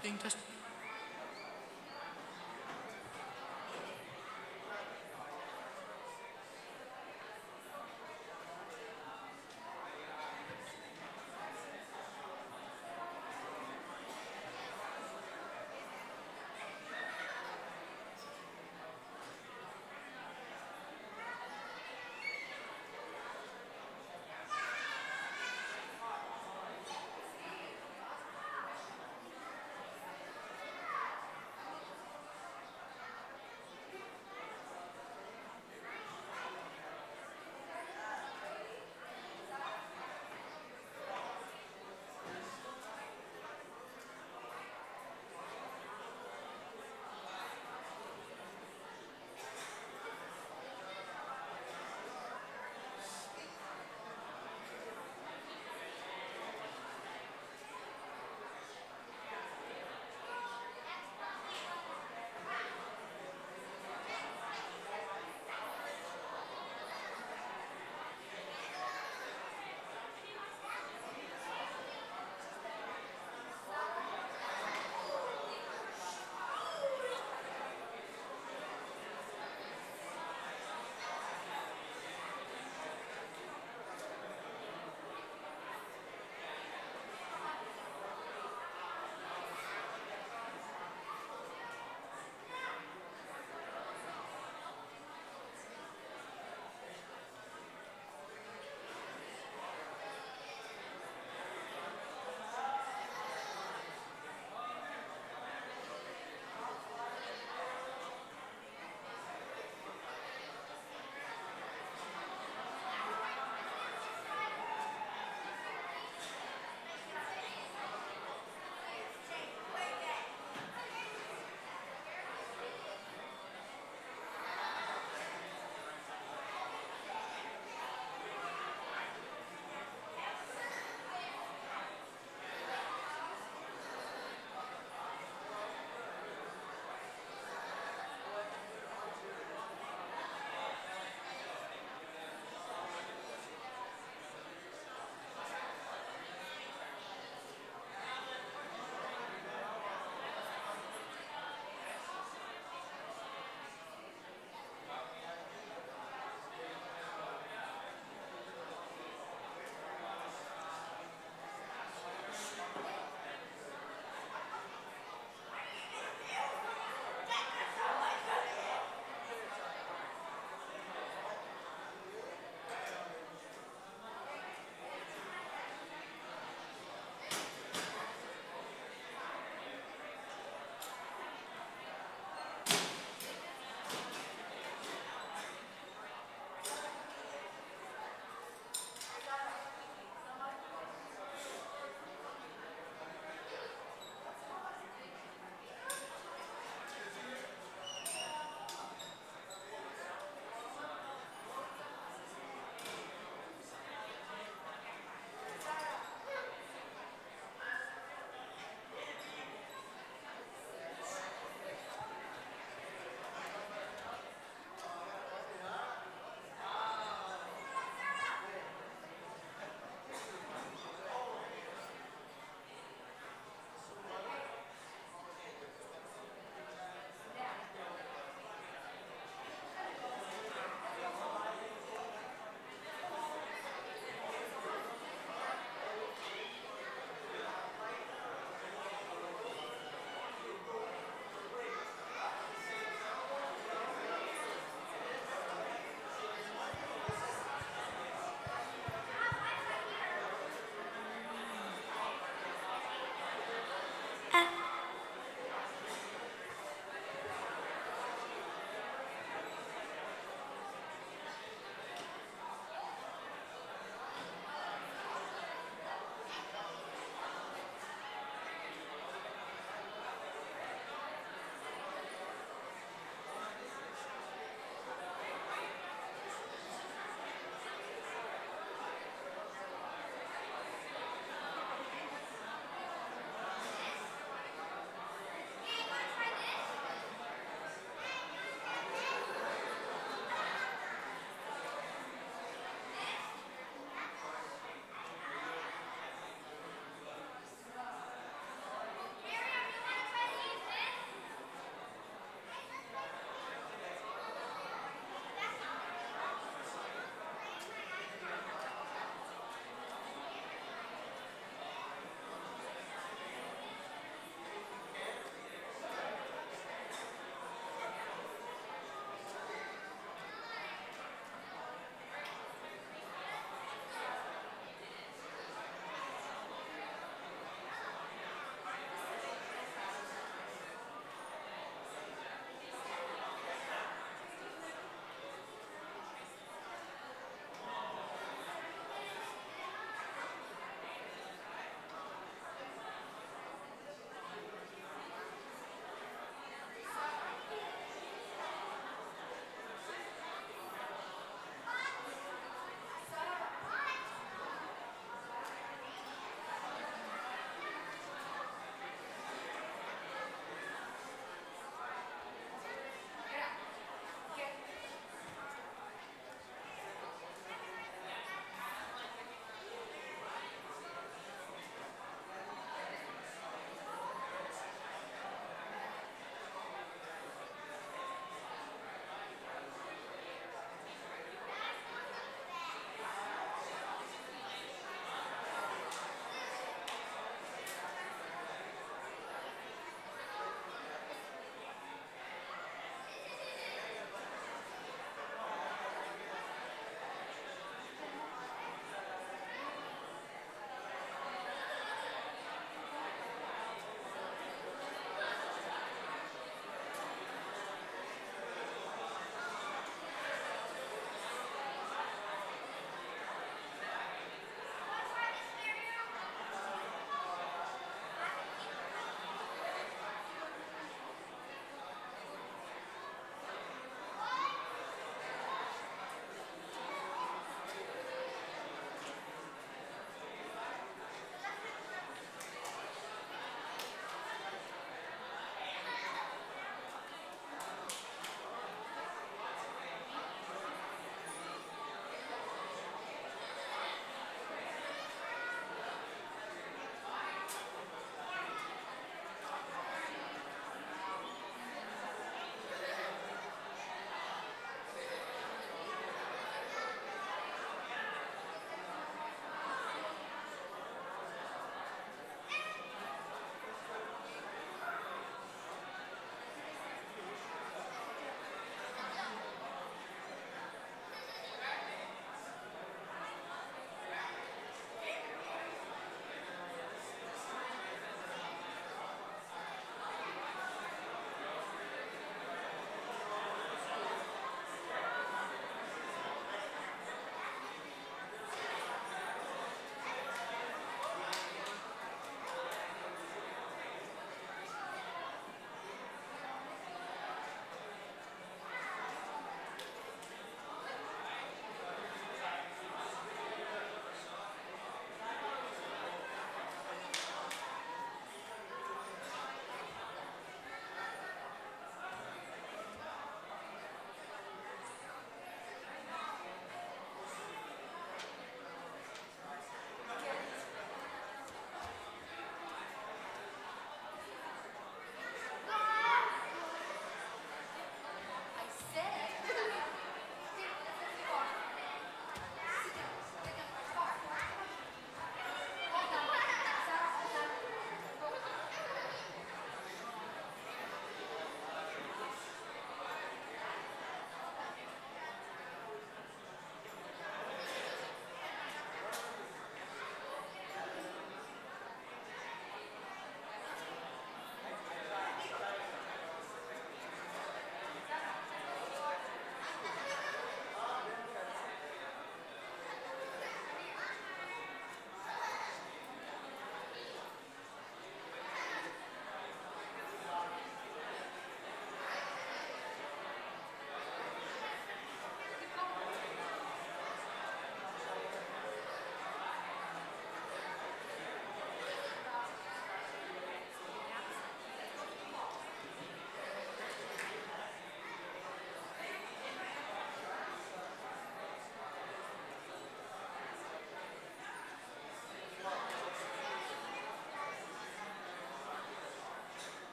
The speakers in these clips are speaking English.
testing, testing.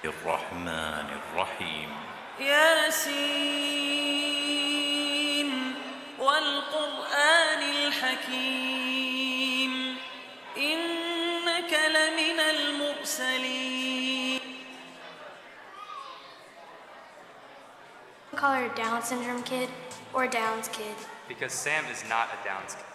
الرحمن الرحيم ياسين والقرآن الحكيم إنك لمن المرسلين. Call her a Down syndrome kid or a Downs kid. Because Sam is not a Downs kid.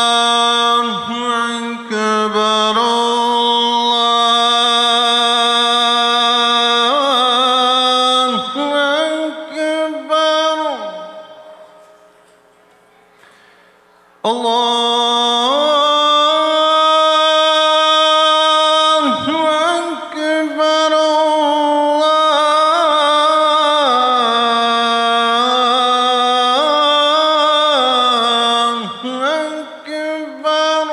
الله أكبر الله أكبر الله أكبر الله أكبر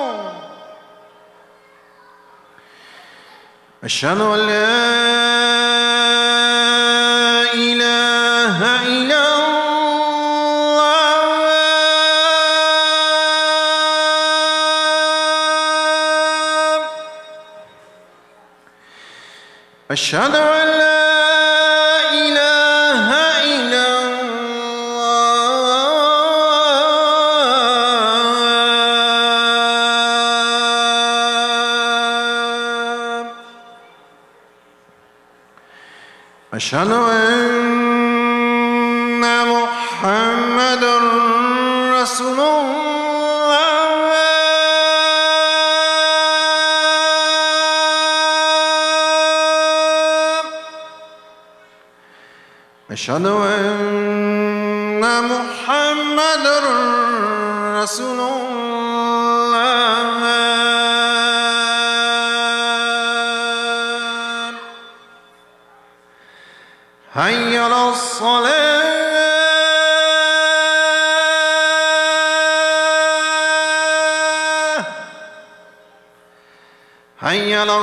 أشهد أن لا إله إلا الله أشهد أن لا إله إلا الله أشهد أن محمدًا رسول الله أشهد أن محمدًا رسول الله حي على الصلاة حي على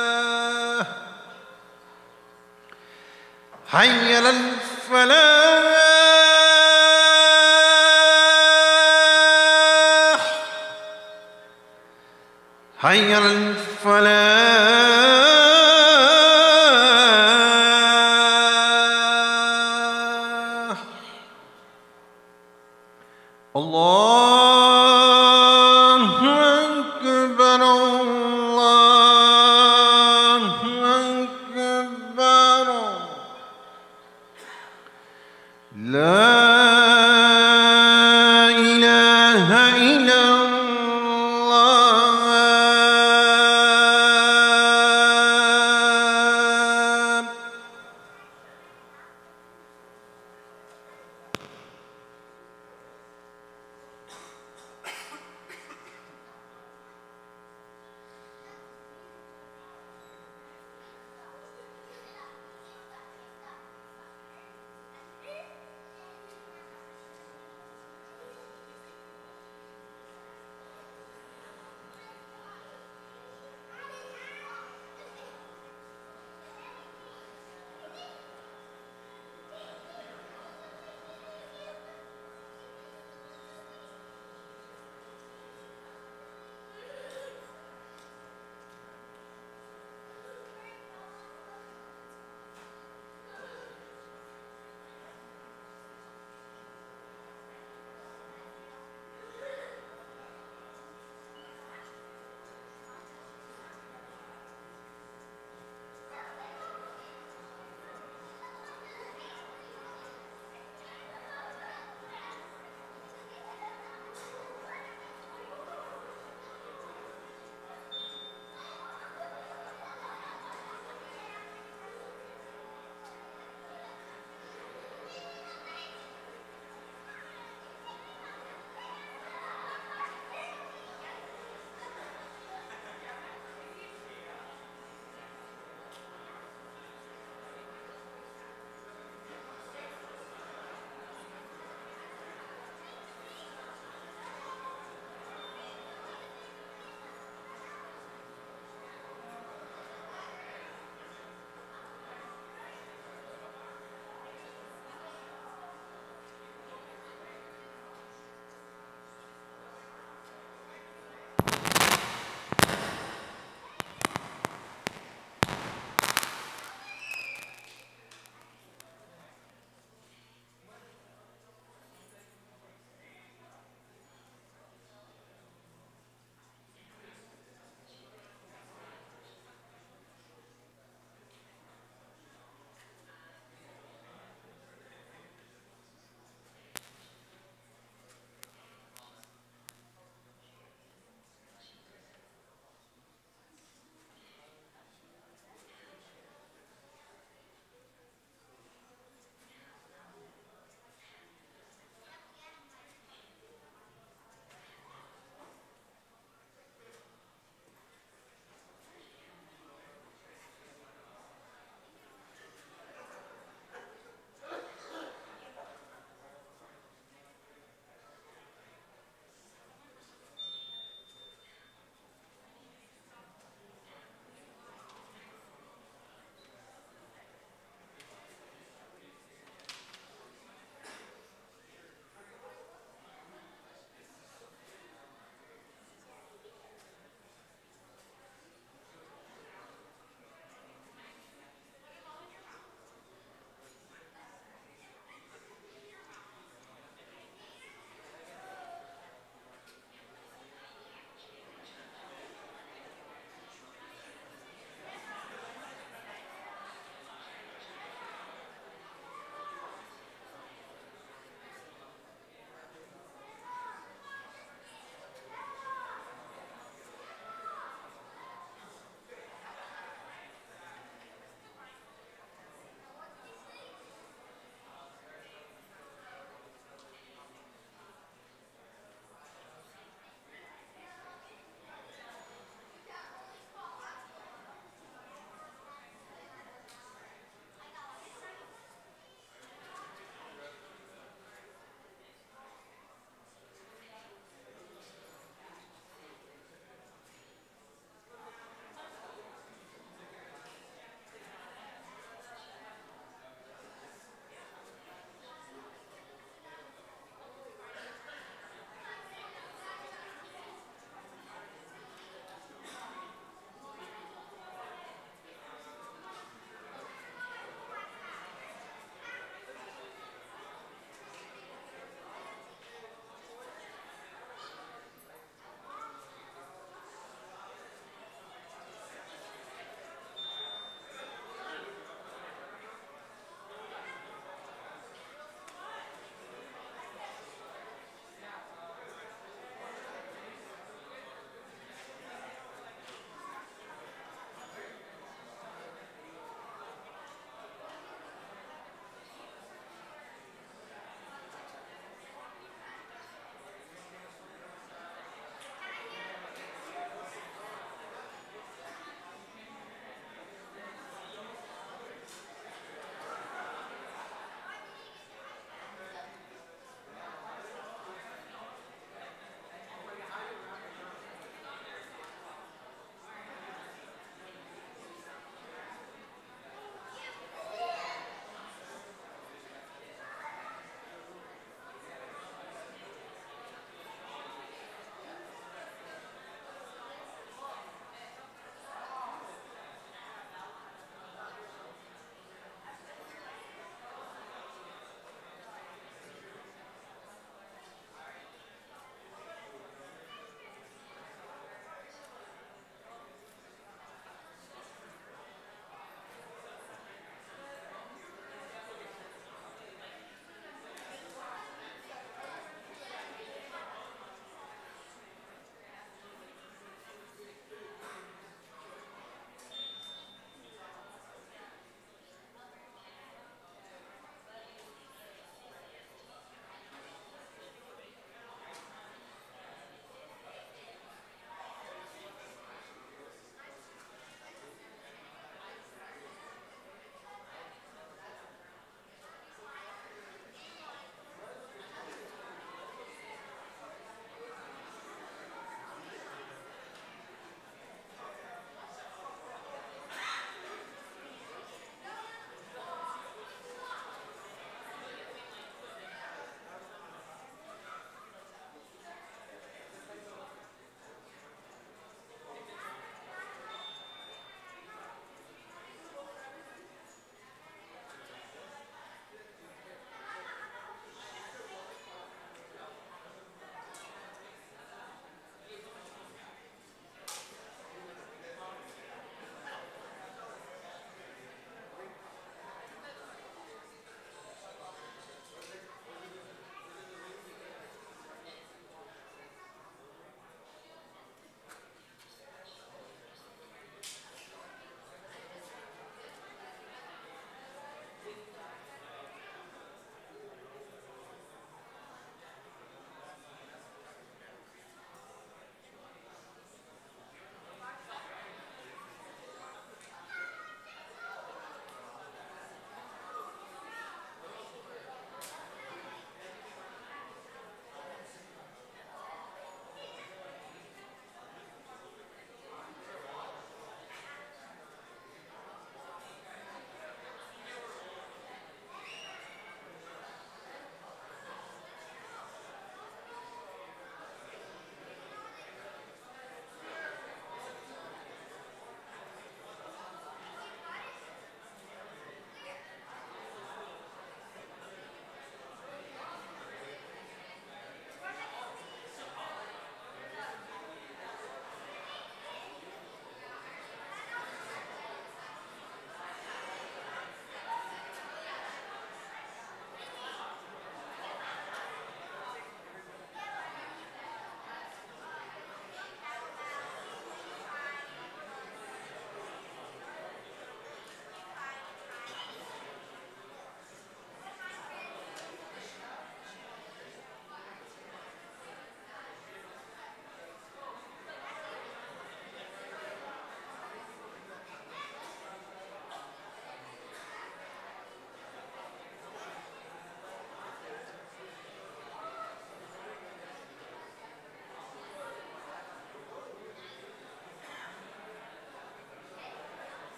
الصلاة حي على الفلاح حي على الفلاح الله أكبر الله أكبر لا إله إلا الله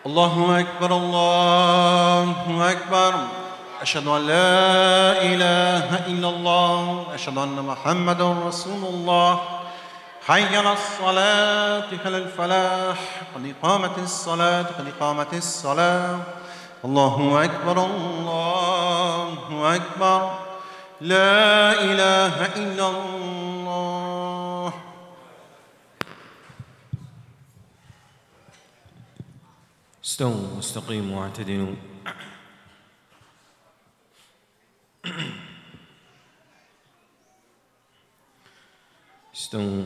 الله أكبر الله أكبر. أشهد أن لا إله إلا الله، أشهد أن محمدا رسول الله. حي على الصلاة، على الفلاح، قد قامت الصلاة، قد قامت الصلاة. الله أكبر الله أكبر. لا إله إلا الله. استووا واستقيموا واعتدلوا. استووا.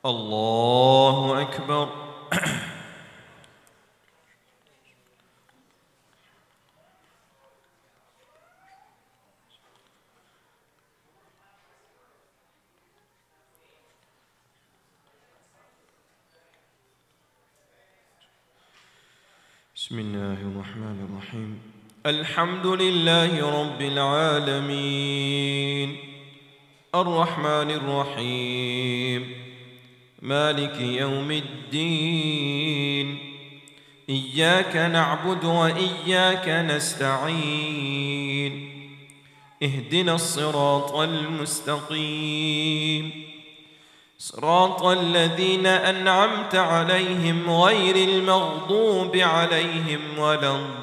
الله أكبر. بسم الله الرحمن الرحيم. الحمد لله رب العالمين، الرحمن الرحيم، مالك يوم الدين. إياك نعبد وإياك نستعين. اهدنا الصراط المستقيم، صراط الذين أنعمت عليهم غير المغضوب عليهم ولا الضالين.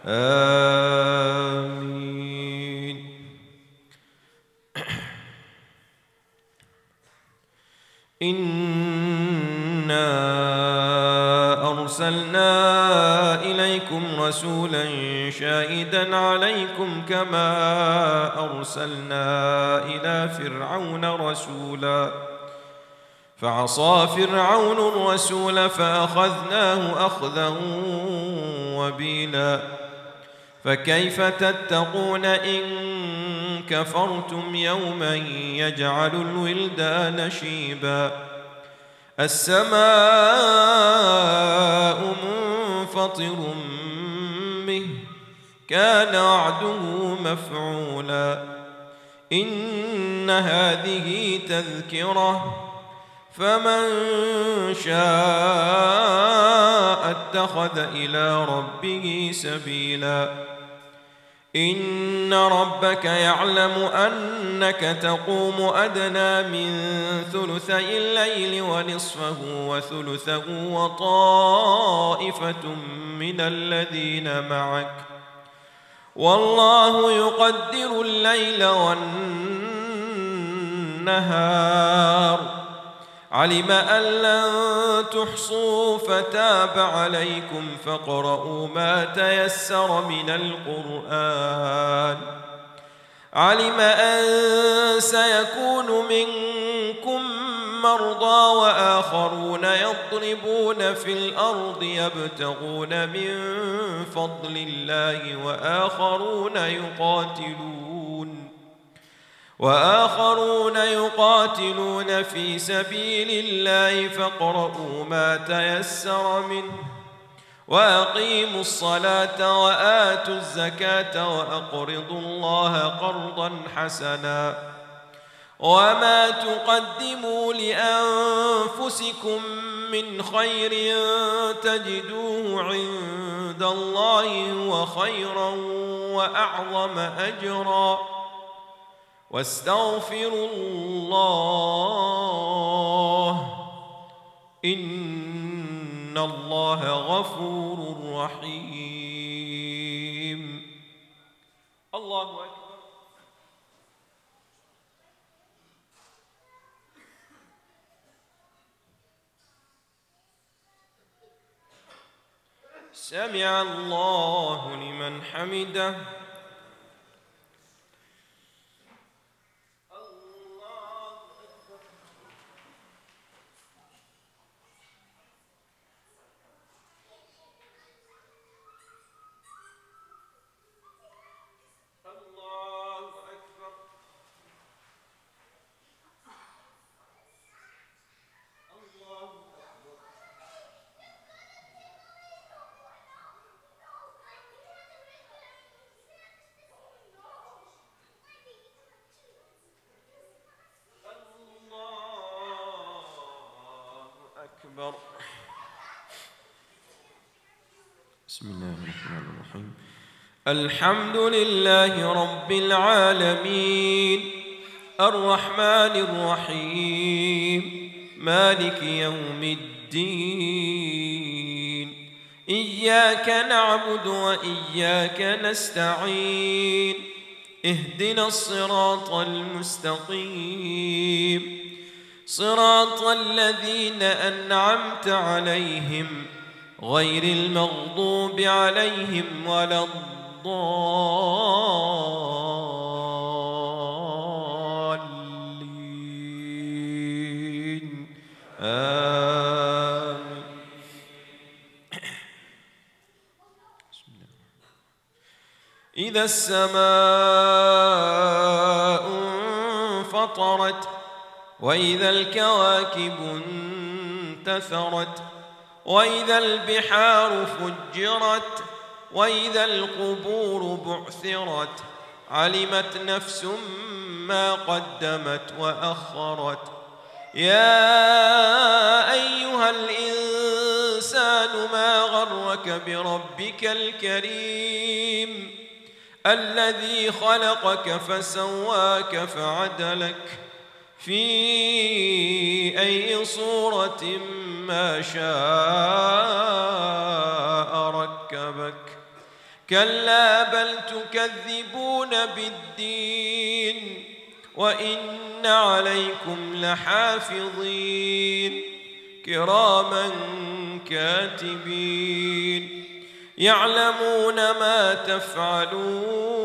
آمين. إنا أرسلنا إليكم رسولا شاهدا عليكم كما أرسلنا إلى فرعون رسولا، فعصى فرعون الرسول فأخذناه أخذا وبيلا. فكيف تتقون إن كفرتم يوما يجعل الولدان شيبا. السماء منفطر به، كان وعده مفعولا. إن هذه تذكرة، فمن شاء اتخذ إلى ربه سبيلا. إن ربك يعلم أنك تقوم أدنى من ثلثي الليل ونصفه وثلثه وطائفة من الذين معك، والله يقدر الليل والنهار. علم أن لن تحصوا فتاب عليكم فاقرؤوا ما تيسر من القرآن. علم أن سيكون منكم مرضى وآخرون يضربون في الأرض يبتغون من فضل الله وآخرون يقاتلون في سبيل الله، فاقرؤوا ما تيسر منه. وأقيموا الصلاة وآتوا الزكاة وأقرضوا الله قرضا حسنا. وما تقدموا لأنفسكم من خير تجدوه عند الله هو خيرا وأعظم أجرا. واستغفروا الله، إن الله غفور رحيم. الله أكبر. سمع الله لمن حمده. أكبر. بسم الله الرحمن الرحيم. الحمد لله رب العالمين الرحمن الرحيم مالك يوم الدين إياك نعبد وإياك نستعين اهدنا الصراط المستقيم صراط الذين أنعمت عليهم غير المغضوب عليهم ولا الضالين آمين. إذا السماء انفطرت وإذا الكواكب انتثرت وإذا البحار فجرت وإذا القبور بعثرت علمت نفس ما قدمت وأخرت. يا أيها الإنسان ما غرك بربك الكريم الذي خلقك فسواك فعدلك في أي صورة ما شاء ركبك. كلا بل تكذبون بالدين وإن عليكم لحافظين كراما كاتبين يعلمون ما تفعلون.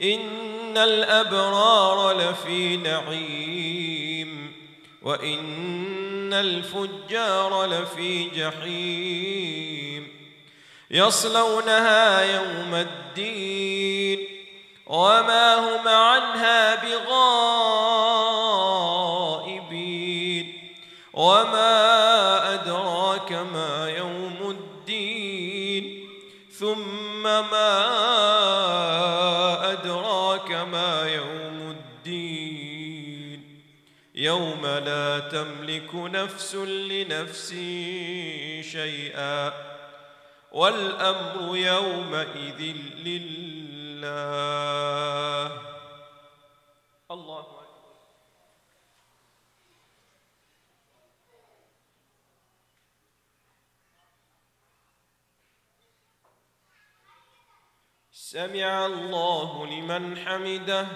إن الأبرار لفي نعيم وإن الفجار لفي جحيم يصلونها يوم الدين وما هم عنها بغائبين. وما أدراك ما يوم الدين ثم ما أدراك ما يوم الدين يوم لا تملك نفس لنفس شيئا والأمر يومئذ لله. الله أكبر. سمع الله لمن حمده.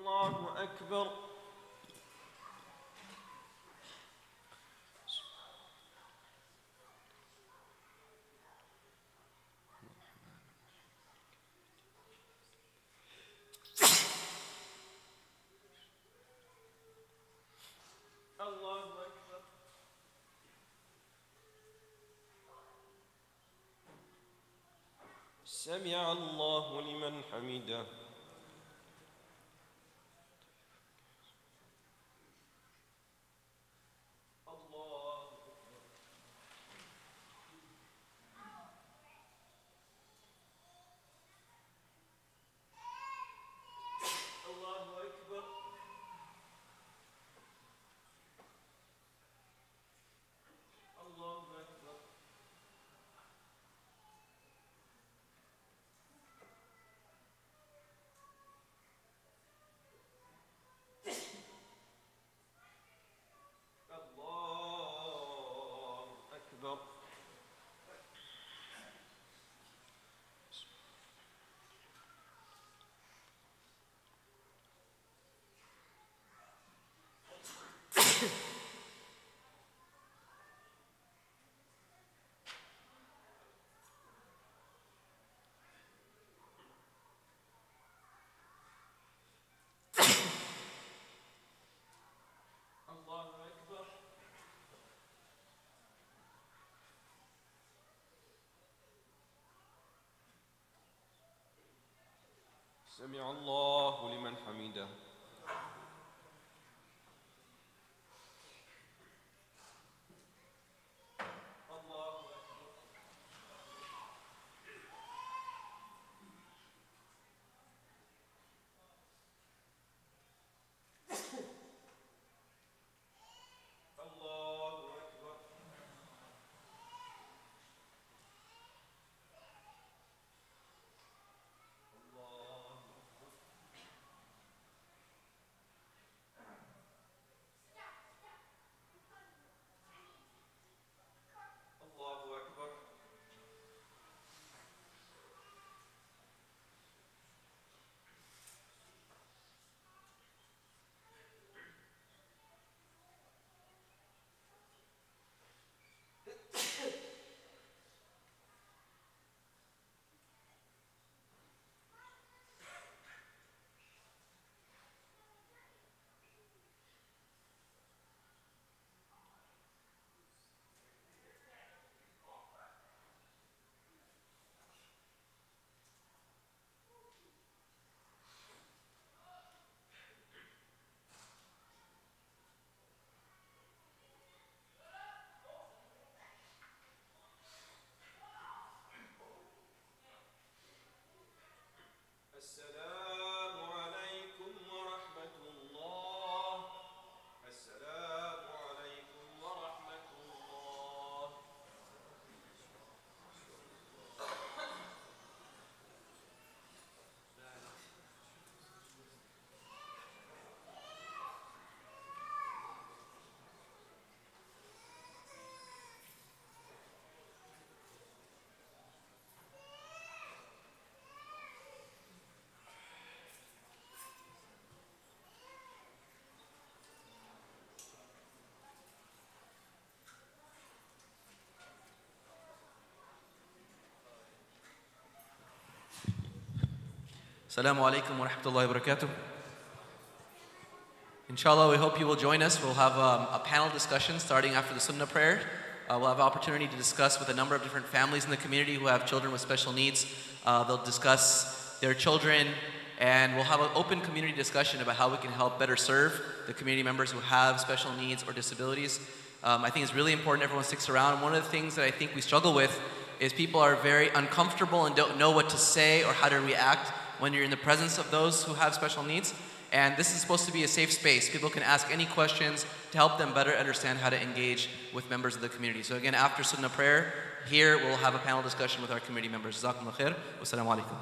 الله أكبر. الله أكبر. سمع الله لمن حمده. سمع الله لمن حمده. السلام عليكم ورحمة الله. السلام عليكم ورحمة الله. Assalamu alaikum wa rahmatullahi wa barakatuh. Inshallah, we hope you will join us. We'll have a panel discussion starting after the Sunnah prayer. We'll have opportunity to discuss with a number of different families in the community who have children with special needs. They'll discuss their children, and we'll have an open community discussion about how we can help better serve the community members who have special needs or disabilities. I think it's really important everyone sticks around. And one of the things that I think we struggle with is people are very uncomfortable and don't know what to say or how to react when you're in the presence of those who have special needs. And this is supposed to be a safe space. People can ask any questions to help them better understand how to engage with members of the community. So again, after Sunnah prayer, here we'll have a panel discussion with our community members. Jazakumullah khair. Wassalamu alaikum.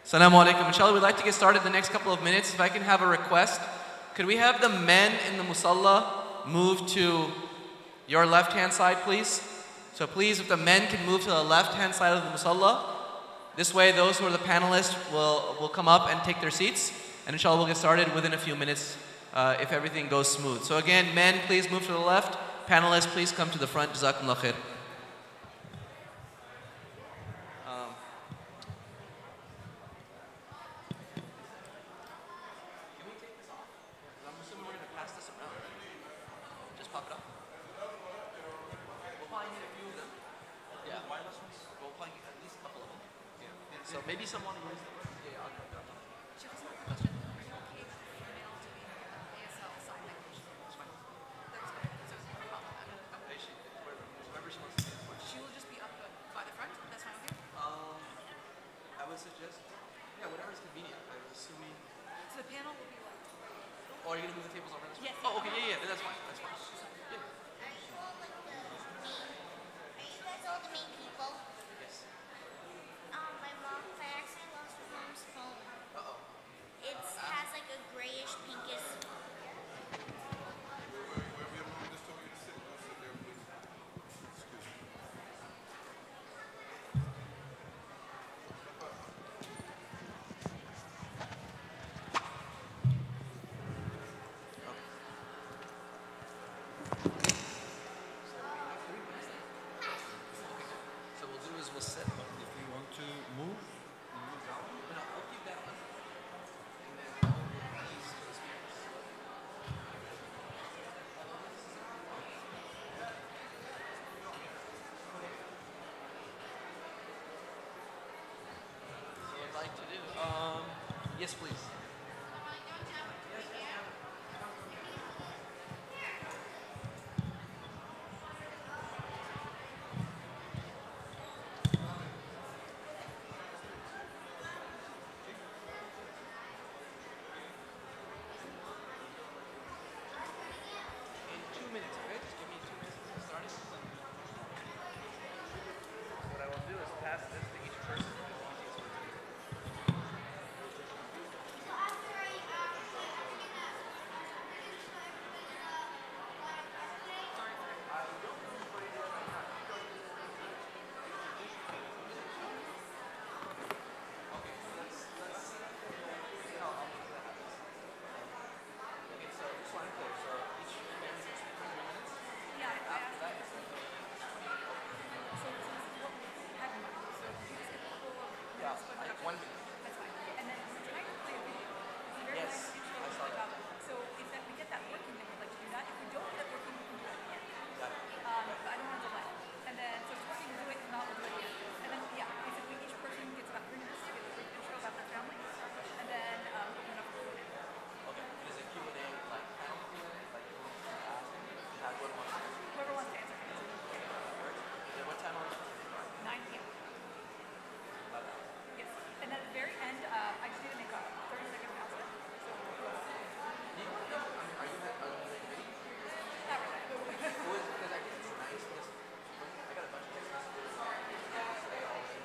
Assalamu alaikum. Inshallah, we'd like to get started the next couple of minutes. If I can have a request, could we have the men in the musalla move to your left-hand side, please? So please, if the men can move to the left-hand side of the musalla, this way those who are the panelists will come up and take their seats. And inshallah, we'll get started within a few minutes if everything goes smooth. So again, men, please move to the left. Panelists, please come to the front. Jazakumullah khair. So maybe someone will use them. Yeah, I'll go. She has another question. Are you okay for female to be ASL sign language? That's fine. That's fine. So it's no problem. Wherever she wants to be. She will just be up by the front. That's fine, okay? I would suggest, yeah, whatever is convenient. I was assuming. So the panel will be like. Oh, are you gonna move the tables over this way? Yes. Oh, okay, yeah, that's fine. That's fine. Yeah. Are you guys all the main people? Yes. My mom, I accidentally lost my mom's phone. Uh-oh. It has like a grayish, pinkish. So we'll do is we'll sit. If you want to move, move down. No, we'll keep that one. And then these to the speakers. So what I'd like to do, yes please. In 2 minutes, okay? Just give me 2 minutes to start it. What I will do is pass this to each person. Okay, so just so I'm clear, so each family is going to speak for 3 minutes. Yeah, After that, it's so this is what we have in mind. So you just get the whole of yeah, split like up. 1 minute. That's fine. And then we're trying to play a video. It's a very Yes, nice intro I saw about that. it. So if that we get that working, then we'd like to do that. If we don't get it working, we can do it at the end. Got it. But I don't want to delay. And then, so if it's working, we'll do it. If not, we'll do it again. And then, yeah, basically each person gets about 3 minutes to give a brief intro about their family. And then open up for Q&A. Okay, is it Q&A like panel Q&A? Like you want to ask and have what wants to answer? Whoever wants to answer can answer. And what time are we? 9 p.m. Yes. And then at the very end, I just need to make a 30-second announcement. So, Are you the committee? not really. Because I think it's nice because I got a bunch of text messages today already.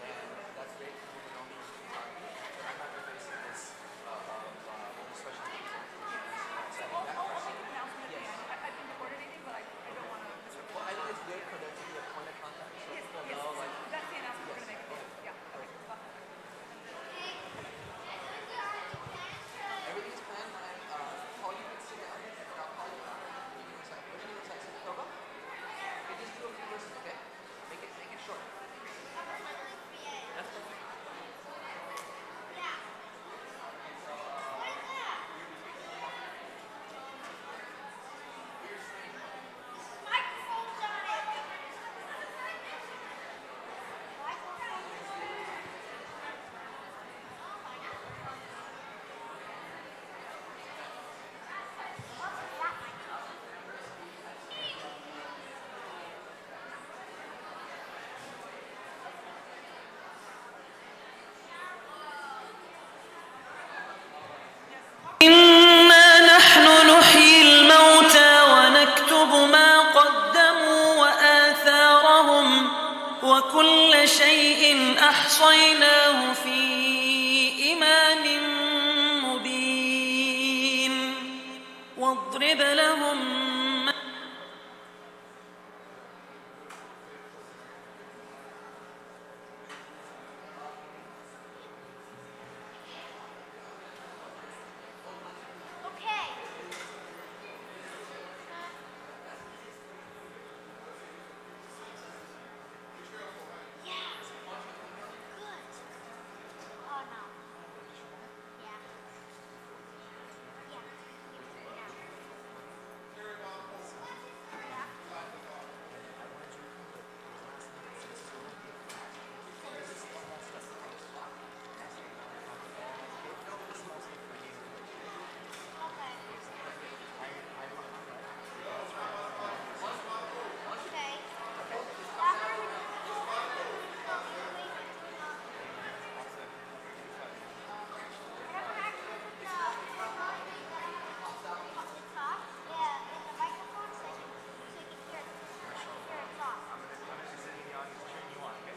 And that's great for people to know me. But I'm not going to face this special needs. So I think that I'll person. make an announcement at the end. I've been coordinating, but I don't want to disrupt. Well, I think it's good for there to be a point of contact so Yes, people yes. know like That's the announcement we're going to make. Yeah. Okay. everything's planned. I'll call you and sit down. And I'll call you after. You can recite. What do you recite? Some Proba? Okay, just do a few verses, okay? Make it short. That's perfect. إنا نحن نحيي الموتى ونكتب ما قدموا وآثارهم وكل شيء أحصيناه في واضرب لهم Okay. Yeah. Good. Oh no. Yeah. Yeah. Okay.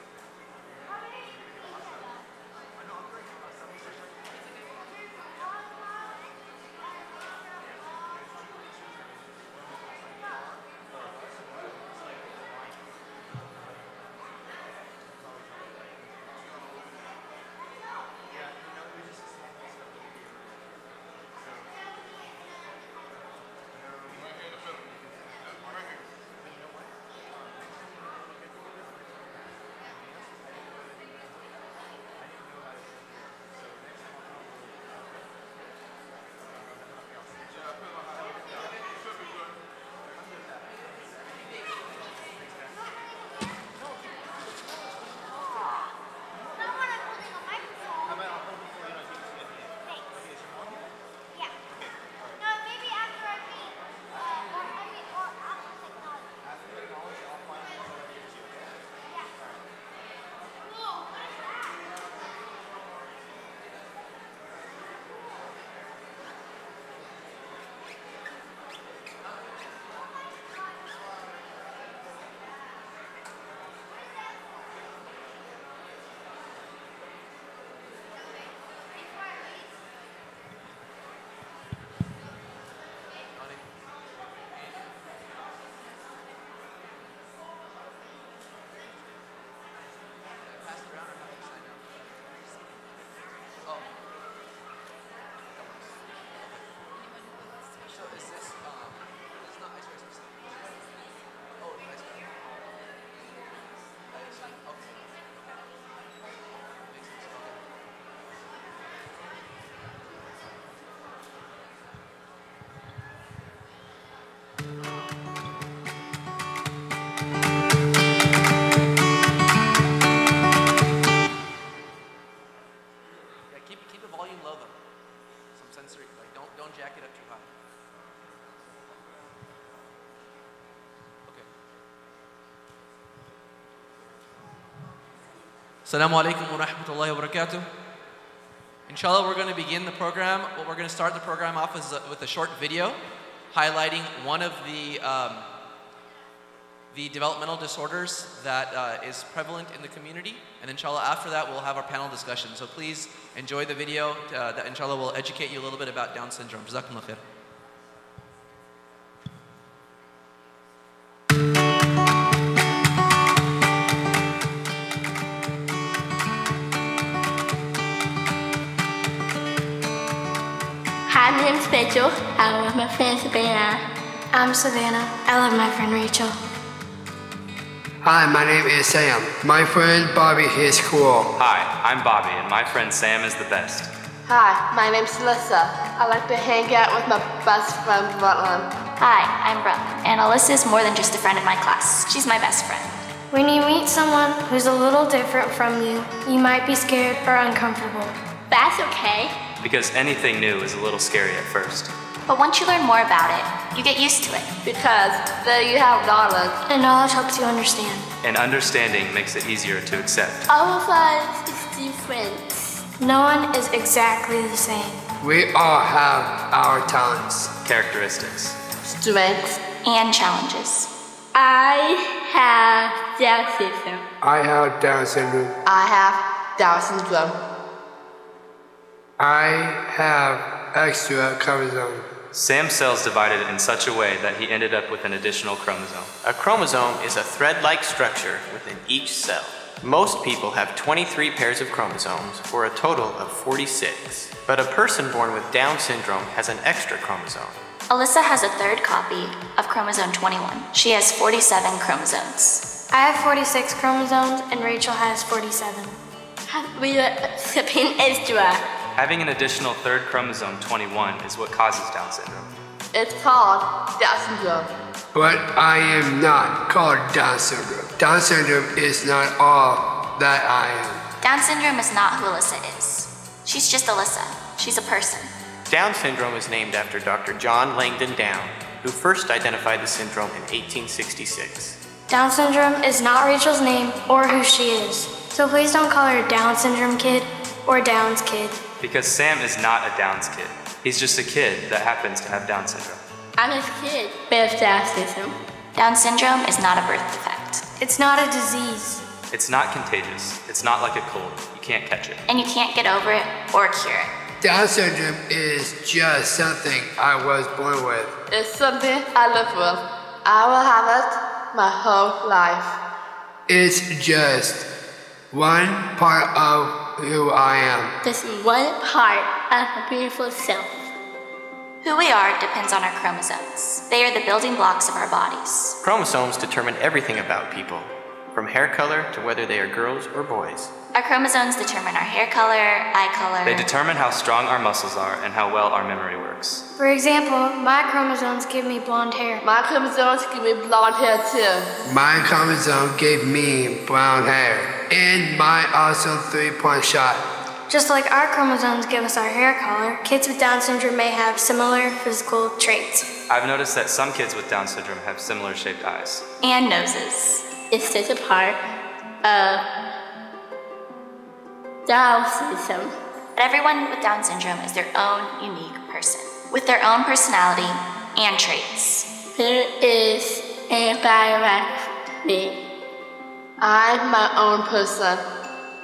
Keep the volume low though. Some sensory, like don't jack it up too high. Okay. Assalamu alaikum wa rahmatullahi wa barakatuh. Inshallah, we're going to begin the program. What we're going to start the program off is with a short video highlighting one of the developmental disorders that is prevalent in the community. And inshallah, after that, we'll have our panel discussion. So please enjoy the video that inshallah will educate you a little bit about Down syndrome. Jazakumullah khair. Hi, my name's Rachel. I love my friend Savannah. I'm Savannah. I love my friend Rachel. Hi, my name is Sam. My friend Bobby is cool. Hi, I'm Bobby, and my friend Sam is the best. Hi, my name's Alyssa. I like to hang out with my best friend Rutland. Hi, I'm Brooke, and Alyssa is more than just a friend in my class. She's my best friend. When you meet someone who's a little different from you, you might be scared or uncomfortable. That's okay. Because anything new is a little scary at first. But once you learn more about it, you get used to it. Because there you have knowledge. And knowledge helps you understand. And understanding makes it easier to accept. All of us is different. No one is exactly the same. We all have our talents, Characteristics. Strengths. And challenges. I have Down syndrome. I have Down syndrome. I have Down syndrome. I have extra chromosomes. Sam's cells divided in such a way that he ended up with an additional chromosome. A chromosome is a thread-like structure within each cell. Most people have 23 pairs of chromosomes for a total of 46. But a person born with Down syndrome has an extra chromosome. Alyssa has a third copy of chromosome 21. She has 47 chromosomes. I have 46 chromosomes and Rachel has 47. Having an additional third chromosome 21 is what causes Down syndrome. It's called Down syndrome. But I am not called Down syndrome. Down syndrome is not all that I am. Down syndrome is not who Alyssa is. She's just Alyssa. She's a person. Down syndrome is named after Dr. John Langdon Down, who first identified the syndrome in 1866. Down syndrome is not Rachel's name or who she is. So please don't call her Down syndrome kid or Down's kid. Because Sam is not a Down's kid. He's just a kid that happens to have Down syndrome. I'm his kid with Down syndrome. Down syndrome is not a birth defect. It's not a disease. It's not contagious. It's not like a cold. You can't catch it. And you can't get over it or cure it. Down syndrome is just something I was born with. It's something I live with. I will have it my whole life. It's just one part of who I am. Just one part of a beautiful self. Who we are depends on our chromosomes. They are the building blocks of our bodies. Chromosomes determine everything about people, from hair color to whether they are girls or boys. Our chromosomes determine our hair color, eye color. They determine how strong our muscles are and how well our memory works. For example, my chromosomes give me blonde hair. My chromosomes give me blonde hair too. My chromosome gave me brown hair. And my awesome 3-point shot. Just like our chromosomes give us our hair color, kids with Down syndrome may have similar physical traits. I've noticed that some kids with Down syndrome have similar shaped eyes. And noses. It's just a part of Down syndrome. But everyone with Down syndrome is their own unique person, with their own personality and traits. There is a environment for me. I'm my own person.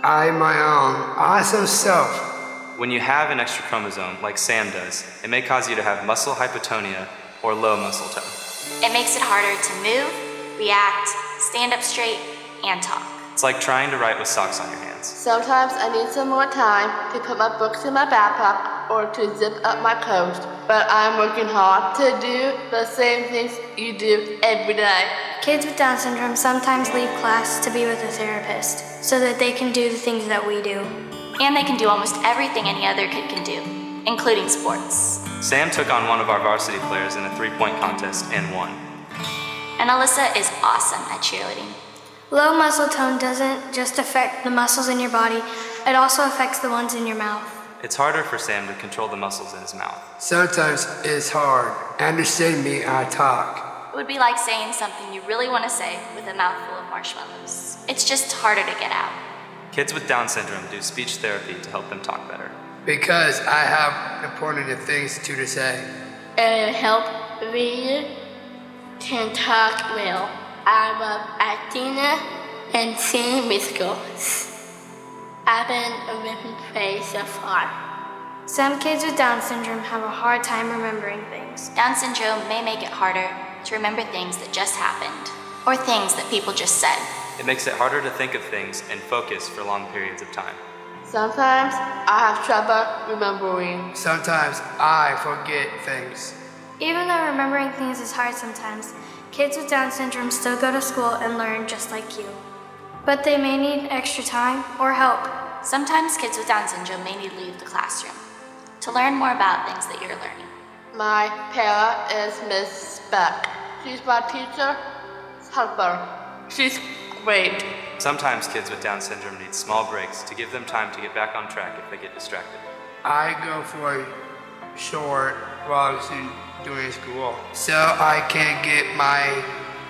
I'm my own awesome self. When you have an extra chromosome, like Sam does, it may cause you to have muscle hypotonia or low muscle tone. It makes it harder to move, react, stand up straight, and talk. It's like trying to write with socks on your hands. Sometimes I need some more time to put my books in my backpack or to zip up my coat. But I'm working hard to do the same things you do every day. Kids with Down syndrome sometimes leave class to be with a therapist so that they can do the things that we do. And they can do almost everything any other kid can do, including sports. Sam took on one of our varsity players in a 3-point contest and won. And Alyssa is awesome at cheerleading. Low muscle tone doesn't just affect the muscles in your body, it also affects the ones in your mouth. It's harder for Sam to control the muscles in his mouth. Sometimes it's hard. Understand me, I talk. It would be like saying something you really want to say with a mouthful of marshmallows. It's just harder to get out. Kids with Down syndrome do speech therapy to help them talk better. Because I have important things to say. And help me can talk well. I love acting and singing musicals. I've been a living praise so far. Some kids with Down syndrome have a hard time remembering things. Down syndrome may make it harder to remember things that just happened, or things that people just said. It makes it harder to think of things and focus for long periods of time. Sometimes I have trouble remembering. Sometimes I forget things. Even though remembering things is hard sometimes, kids with Down syndrome still go to school and learn just like you. But they may need extra time or help. Sometimes kids with Down syndrome may need to leave the classroom to learn more about things that you're learning. My parent is Miss Beck. She's my teacher, helper. She's great. Sometimes kids with Down syndrome need small breaks to give them time to get back on track if they get distracted. I go for short walks during school so I can get my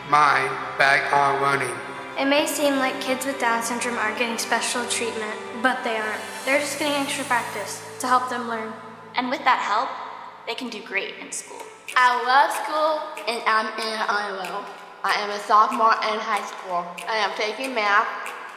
mind back on running. It may seem like kids with Down syndrome are getting special treatment, but they aren't. They're just getting extra practice to help them learn. And with that help, they can do great in school. I love school and I'm in honor roll. I am a sophomore in high school. I am taking math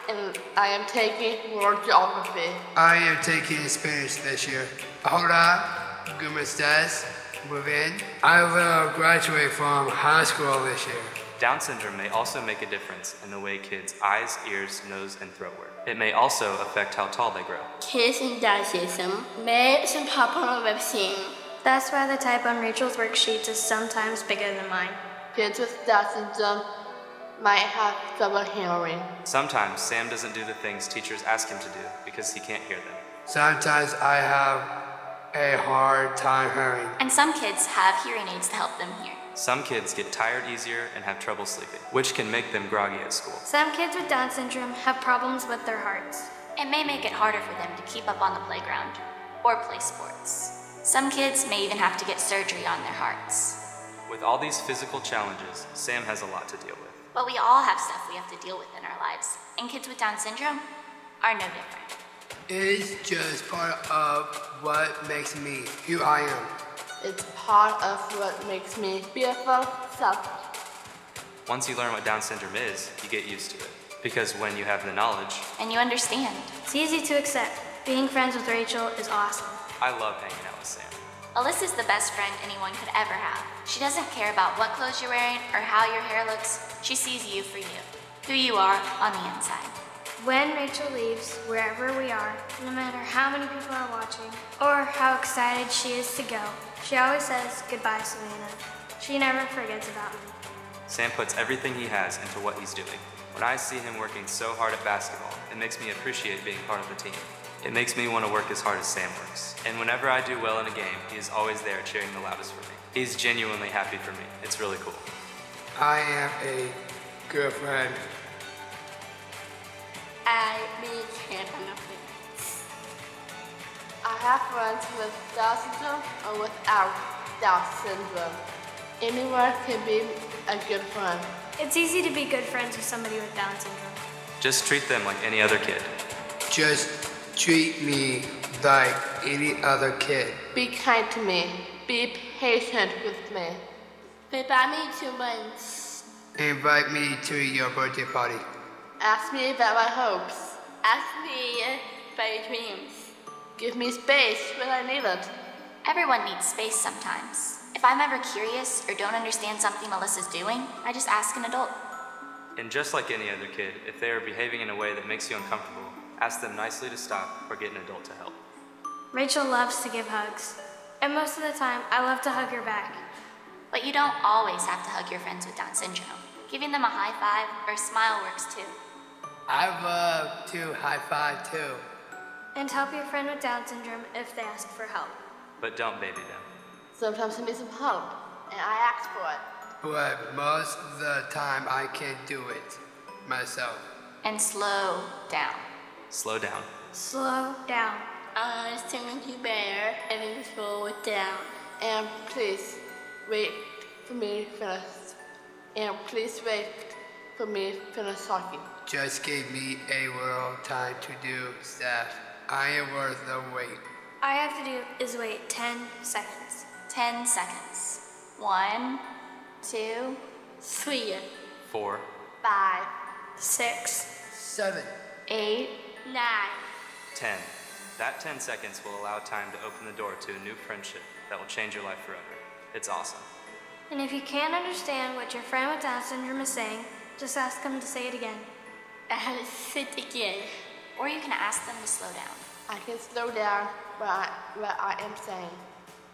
and I am taking world geography. I am taking Spanish this year. Hola, ¿cómo estás? within. I will graduate from high school this year. Down syndrome may also make a difference in the way kids' eyes, ears, nose, and throat work. It may also affect how tall they grow. Kids with Down syndrome may have some problem with seeing. That's why the type on Rachel's worksheet is sometimes bigger than mine. Kids with Down syndrome might have trouble hearing. Sometimes Sam doesn't do the things teachers ask him to do because he can't hear them. Sometimes I have a hard time hearing. And some kids have hearing aids to help them hear. Some kids get tired easier and have trouble sleeping, which can make them groggy at school. Some kids with Down syndrome have problems with their hearts. It may make it harder for them to keep up on the playground or play sports. Some kids may even have to get surgery on their hearts. With all these physical challenges, Sam has a lot to deal with. But we all have stuff we have to deal with in our lives, and kids with Down syndrome are no different. It's just part of what makes me who I am. It's part of what makes me beautiful self. Once you learn what Down syndrome is, you get used to it. Because when you have the knowledge, and you understand, it's easy to accept. Being friends with Rachel is awesome. I love hanging out with Sam. Alyssa's the best friend anyone could ever have. She doesn't care about what clothes you're wearing or how your hair looks. She sees you for you, who you are on the inside. When Rachel leaves, wherever we are, no matter how many people are watching or how excited she is to go, she always says, "Goodbye, Savannah." She never forgets about me. Sam puts everything he has into what he's doing. When I see him working so hard at basketball, it makes me appreciate being part of the team. It makes me want to work as hard as Sam works. And whenever I do well in a game, he is always there cheering the loudest for me. He's genuinely happy for me. It's really cool. I am a good friend. I really can't nothing. I have friends with Down syndrome or without Down syndrome. Anyone can be a good friend. It's easy to be good friends with somebody with Down syndrome. Just treat them like any other kid. Just treat me like any other kid. Be kind to me. Be patient with me. Invite me to lunch. Invite me to your birthday party. Ask me about my hopes. Ask me about your dreams. Give me space when I need it. Everyone needs space sometimes. If I'm ever curious or don't understand something Alyssa's doing, I just ask an adult. And just like any other kid, if they are behaving in a way that makes you uncomfortable, ask them nicely to stop or get an adult to help. Rachel loves to give hugs. And most of the time, I love to hug her back. But you don't always have to hug your friends with Down syndrome. Giving them a high five or a smile works too. I love to high five too. And help your friend with Down syndrome if they ask for help. But don't baby them. Sometimes I need some help, and I ask for it. But most of the time I can't do it myself. And slow down. Slow down. Slow down. I understand you better and then slow it down. And please wait for me to finish. And please wait for me to finish talking. Just give me a little time to do stuff. I am worth the wait. All I have to do is wait 10 seconds. 10 seconds. 1, 2, 3, 4, 5, 6, 7, 8, 9. 10. That 10 seconds will allow time to open the door to a new friendship that will change your life forever. It's awesome. And if you can't understand what your friend with Down syndrome is saying, just ask them to say it again. I have to sit again. Or you can ask them to slow down. I can slow down what I am saying.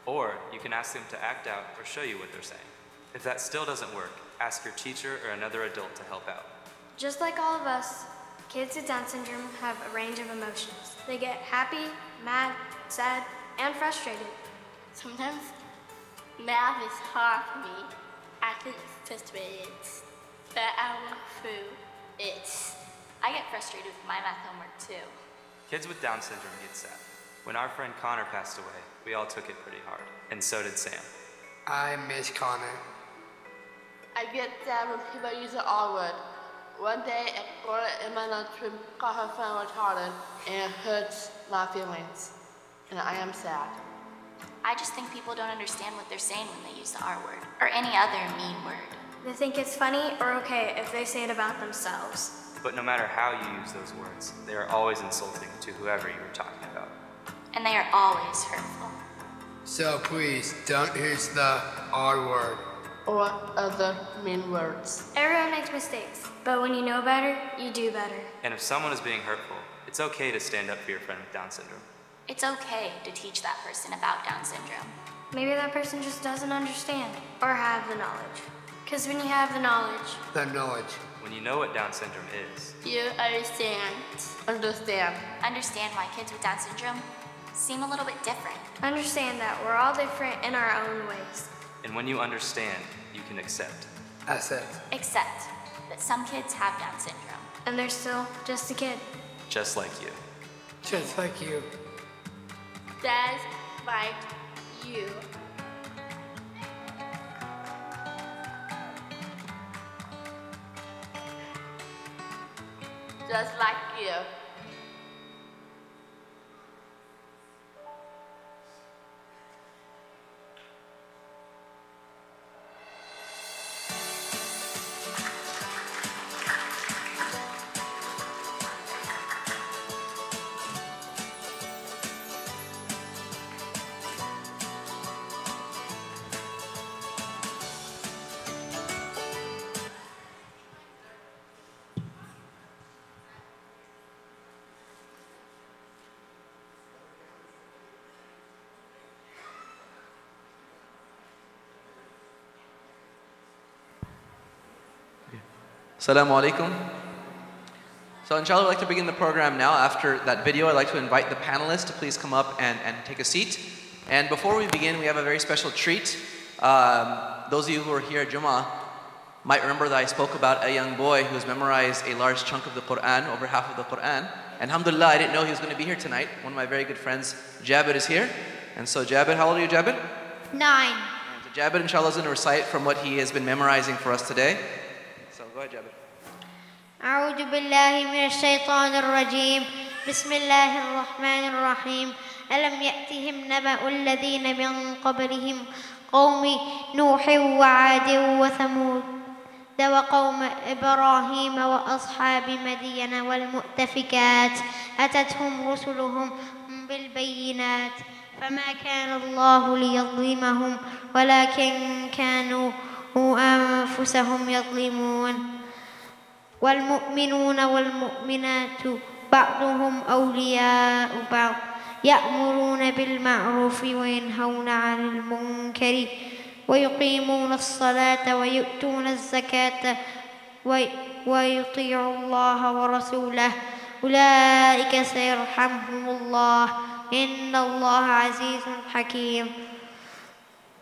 Or you can ask them to act out or show you what they're saying. If that still doesn't work, ask your teacher or another adult to help out. Just like all of us, kids with Down syndrome have a range of emotions. They get happy, mad, sad, and frustrated. Sometimes math is hard for me. I get frustrated, but I work through it. I get frustrated with my math homework too. Kids with Down syndrome get sad. When our friend Connor passed away, we all took it pretty hard, and so did Sam. I miss Connor. I get sad when people use the R word. One day, a girl in my lunchroom called her friend retarded, and it hurts my feelings. And I am sad. I just think people don't understand what they're saying when they use the R word, or any other mean word. They think it's funny or okay if they say it about themselves. But no matter how you use those words, they are always insulting to whoever you are talking about. And they are always hurtful. So please don't use the R word. or other mean words. Everyone makes mistakes, but when you know better, you do better. And if someone is being hurtful, it's okay to stand up for your friend with Down syndrome. It's okay to teach that person about Down syndrome. Maybe that person just doesn't understand or have the knowledge. Because when you have the knowledge, When you know what Down syndrome is, You understand. Understand why kids with Down syndrome seem a little bit different. understand that we're all different in our own ways. and when you understand, you can accept. Except that some kids have Down syndrome. And they're still just a kid. Just like you. Just like you. Just like you. Just like you. Assalamu alaikum. So inshallah, I'd like to begin the program now. After that video, I'd like to invite the panelists to please come up and take a seat. And before we begin, we have a very special treat. Those of you who are here at Jummah might remember that I spoke about a young boy who has memorized a large chunk of the Quran, over half of the Quran. And alhamdulillah, I didn't know he was going to be here tonight. One of my very good friends, Jabir, is here. And so Jabir, how old are you, Jabir? 9. So Jabir, inshallah, is going to recite from what he has been memorizing for us today. So go ahead, Jabir. أعوذ بالله من الشيطان الرجيم بسم الله الرحمن الرحيم ألم يأتهم نبأ الذين من قبلهم قوم نوح وعاد وثمود وقوم إبراهيم وأصحاب مدين والمؤتفكات أتتهم رسلهم بالبينات فما كان الله ليظلمهم ولكن كانوا أنفسهم يظلمون والمؤمنون والمؤمنات بعضهم أولياء بعض يأمرون بالمعروف وينهون عن المنكر ويقيمون الصلاة ويؤتون الزكاة ويطيعوا الله ورسوله أولئك سيرحمهم الله إن الله عزيز حكيم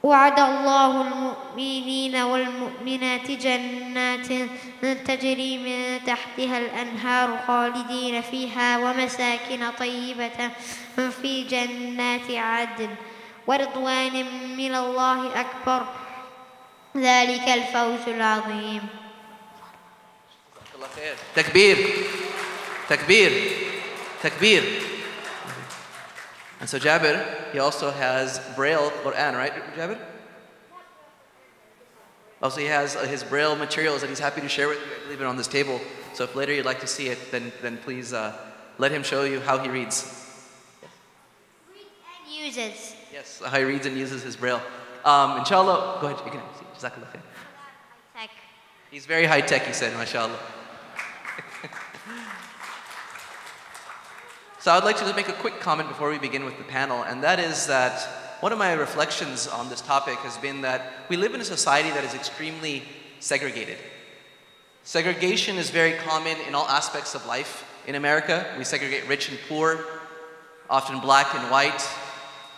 وعد الله المؤمنين والمؤمنات جنات تجري من تحتها الأنهار خالدين فيها ومساكن طيبة في جنات عدن ورضوان من الله أكبر ذلك الفوز العظيم. Takbir, takbir, takbir. And so Jabir, he also has Braille Quran, right, Jabir? Also, he has his Braille materials that he's happy to share with you. I believe it on this table. So if later you'd like to see it, then please let him show you how he reads. And uses. Yes, how he reads and uses his Braille. Inshallah, go ahead, you can see. Jazakallah khair. Tech. He's very high tech, he said, mashallah. So I'd like to just make a quick comment before we begin with the panel, and that is that one of my reflections on this topic has been that we live in a society that is extremely segregated. Segregation is very common in all aspects of life. In America, we segregate rich and poor, often black and white,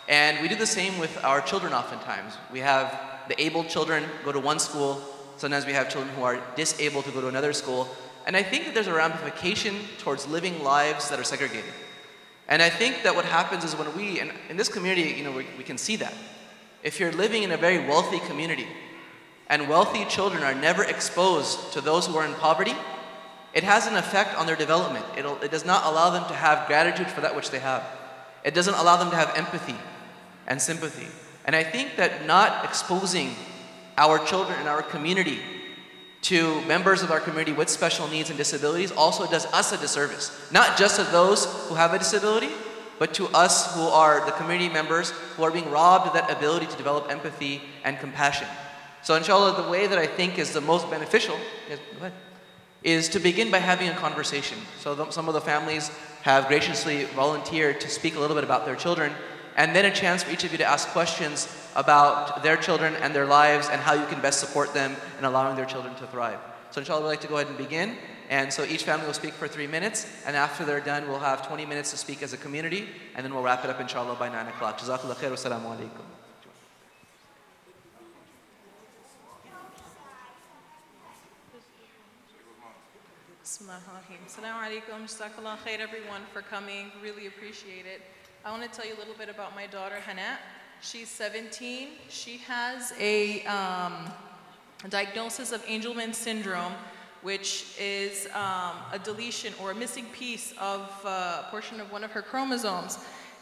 and we do the same with our children oftentimes. We have the able children go to one school, sometimes we have children who are disabled to go to another school, and I think that there's a ramification towards living lives that are segregated. And I think that what happens is when we, and in this community, we can see that. If you're living in a very wealthy community, and wealthy children are never exposed to those who are in poverty, it has an effect on their development. It does not allow them to have gratitude for that which they have. It doesn't allow them to have empathy and sympathy. And I think that not exposing our children in our community to members of our community with special needs and disabilities also does us a disservice. Not just to those who have a disability, but to us who are the community members who are being robbed of that ability to develop empathy and compassion. So inshallah, the way that I think is the most beneficial, yes, go ahead, is to begin by having a conversation. So some of the families have graciously volunteered to speak a little bit about their children, and then a chance for each of you to ask questions about their children and their lives and how you can best support them in allowing their children to thrive. So inshallah, we'd like to go ahead and begin. And so each family will speak for 3 minutes, and after they're done, we'll have 20 minutes to speak as a community, and then we'll wrap it up inshallah by 9 o'clock. Jazakallah khair wa salamu alaikum. Bismillahirrahmanirrahim. Assalamu alaikum. Jazakallah khair everyone for coming. Really appreciate it. I want to tell you a little bit about my daughter Hannah. She's 17. She has a diagnosis of Angelman syndrome, which is a deletion or a missing piece of a portion of one of her chromosomes.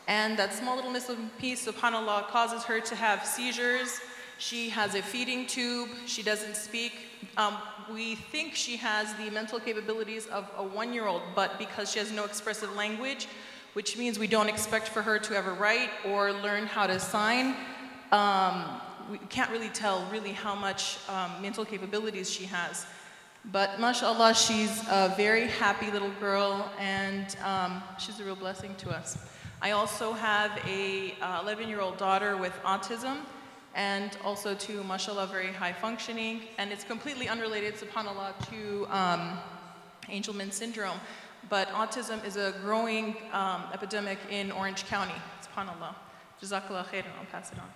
And that small little missing piece, subhanAllah, causes her to have seizures. She has a feeding tube. She doesn't speak. We think she has the mental capabilities of a 1-year-old, but because she has no expressive language, which means we don't expect for her to ever write or learn how to sign, we can't really tell really how much mental capabilities she has. But mashallah, she's a very happy little girl, and she's a real blessing to us. I also have a 11-year-old daughter with autism, and also to mashallah, very high functioning, and it's completely unrelated, subhanallah, to Angelman syndrome. But autism is a growing epidemic in Orange County, subhanallah. Jazakallah khair, I'll pass it on.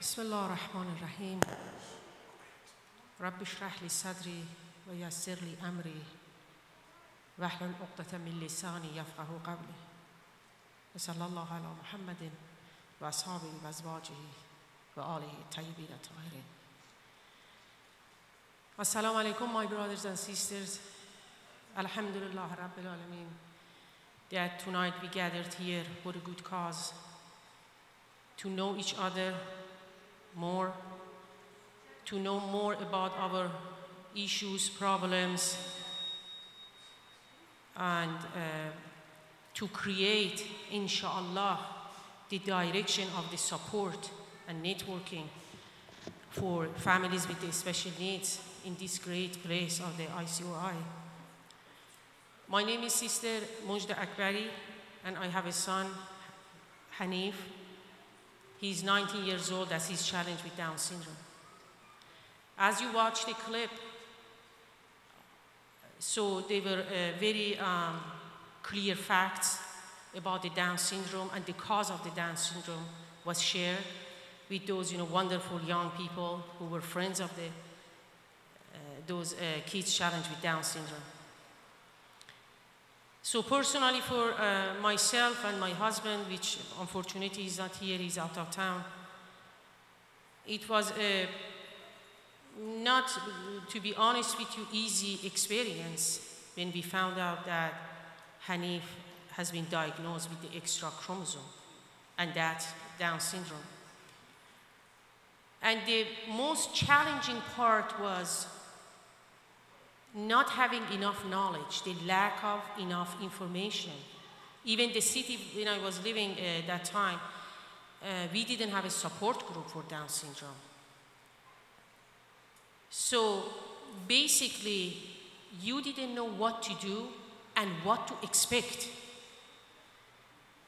بسم الله الرحمن الرحيم رب اشرح لي صدري ويسر لي أمري واحلل عقدة من لساني يفقهوا قولي وصلى الله على محمد وأصحابه وأزواجه وآله الطيبين الطاهرين. Assalamu alaikum, my brothers and sisters. Alhamdulillah Rabbil Alameen, that tonight we gathered here for a good cause, to know each other more, to know more about our issues, problems, and to create, inshallah, the direction of the support and networking for families with the special needs in this great place of the ICOI. My name is Sister Mujda Akbari, and I have a son, Hanif. He's 19 years old, as he's challenged with Down syndrome. As you watch the clip, so they were very clear facts about the Down syndrome, and the cause of the Down syndrome was shared with those wonderful young people who were friends of those kids challenged with Down syndrome. So personally, for myself and my husband, which unfortunately is not here, he's out of town, it was not, to be honest with you, easy experience when we found out that Hanif has been diagnosed with the extra chromosome, and that Down syndrome. And the most challenging part was not having enough knowledge, the lack of enough information. Even the city, when I was living that time, we didn't have a support group for Down syndrome. So basically, you didn't know what to do and what to expect.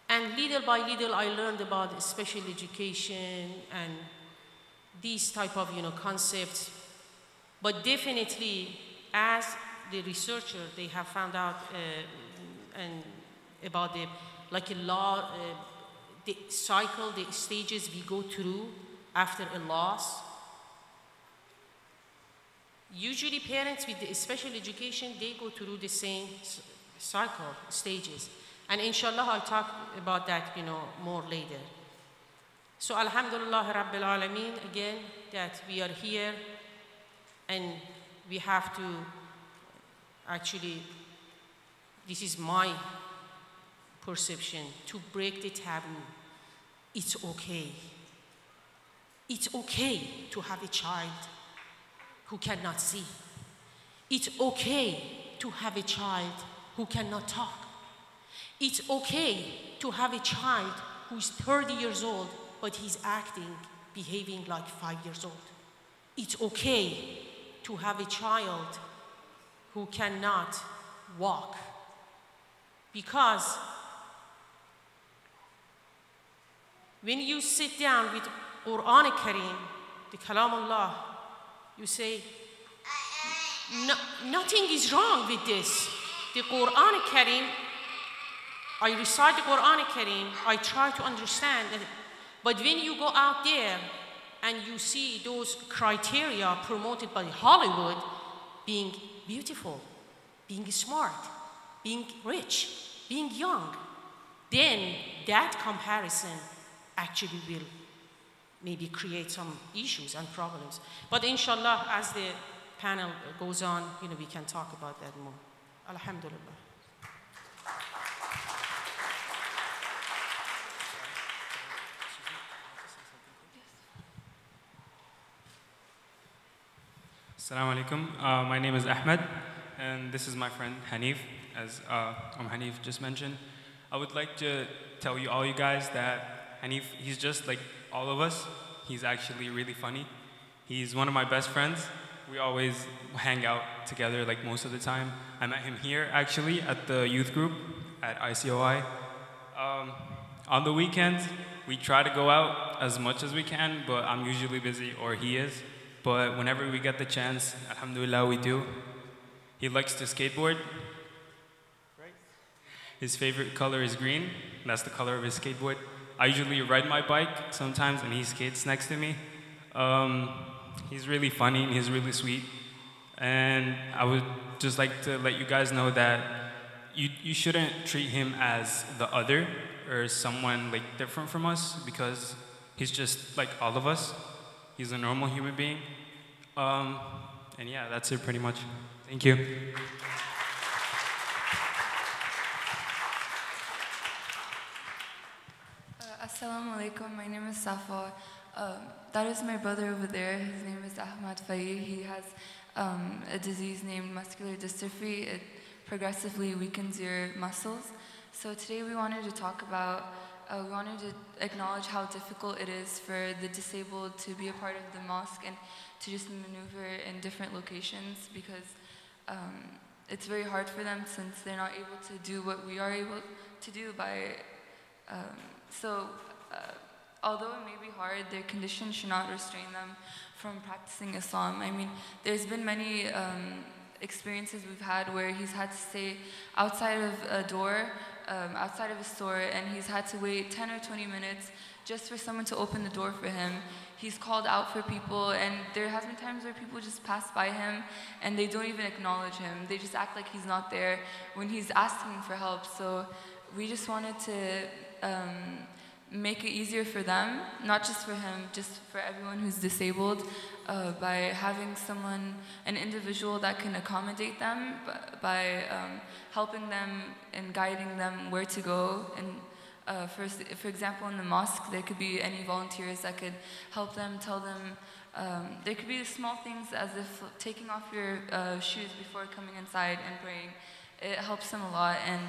And little by little, I learned about special education and these type of concepts. But definitely, as the researcher, they have found out about the the cycle, the stages we go through after a loss. Usually, parents with the special education, they go through the same cycle, stages. And inshallah, I'll talk about that, more later. So alhamdulillah Rabbil Alameen, again, that we are here, and we have to actually, this is my perception, to break the taboo. It's okay. It's okay to have a child who cannot see. It's okay to have a child who cannot talk. It's okay to have a child who's 30 years old, but he's acting, behaving like 5 years old. It's okay to have a child who cannot walk. Because when you sit down with Quran Kareem, the Kalam Allah, you say, nothing is wrong with this. The Quran Kareem, I recite the Quran Kareem, I try to understand it. But when you go out there and you see those criteria promoted by Hollywood, being beautiful, being smart, being rich, being young, then that comparison actually will maybe create some issues and problems. But inshallah, as the panel goes on, we can talk about that more. Alhamdulillah. Assalamu alaikum. My name is Ahmed, and this is my friend Hanif, as Hanif just mentioned. I would like to tell you guys that Hanif, he's just like all of us. He's actually really funny. He's one of my best friends. We always hang out together like most of the time. I met him here actually at the youth group at ICOI. On the weekends, we try to go out as much as we can, but I'm usually busy, or he is. But whenever we get the chance, alhamdulillah, we do. He likes to skateboard. His favorite color is green. That's the color of his skateboard. I usually ride my bike sometimes, and he skates next to me. He's really funny, and he's really sweet. And I would just like to let you guys know that you shouldn't treat him as the other or someone like different from us, because he's just like all of us. He's a normal human being. And yeah, that's it pretty much. Thank you. Assalamu alaikum, my name is Safa. That is my brother over there. His name is Ahmad Faye. He has a disease named muscular dystrophy. It progressively weakens your muscles. So today we wanted to talk about, we wanted to acknowledge how difficult it is for the disabled to be a part of the mosque and to just maneuver in different locations, because it's very hard for them since they're not able to do what we are able to do by although it may be hard, their condition should not restrain them from practicing Islam. I mean, there's been many experiences we've had where he's had to stay outside of a door, outside of a store, and he's had to wait 10 or 20 minutes just for someone to open the door for him. He's called out for people, and there has been times where people just pass by him and they don't even acknowledge him. They just act like he's not there when he's asking for help. So we just wanted to make it easier for them, not just for him, just for everyone who's disabled, by having someone, an individual that can accommodate them, by helping them and guiding them where to go. And for example, in the mosque, there could be any volunteers that could help them, tell them, there could be small things as if taking off your shoes before coming inside and praying. It helps them a lot. And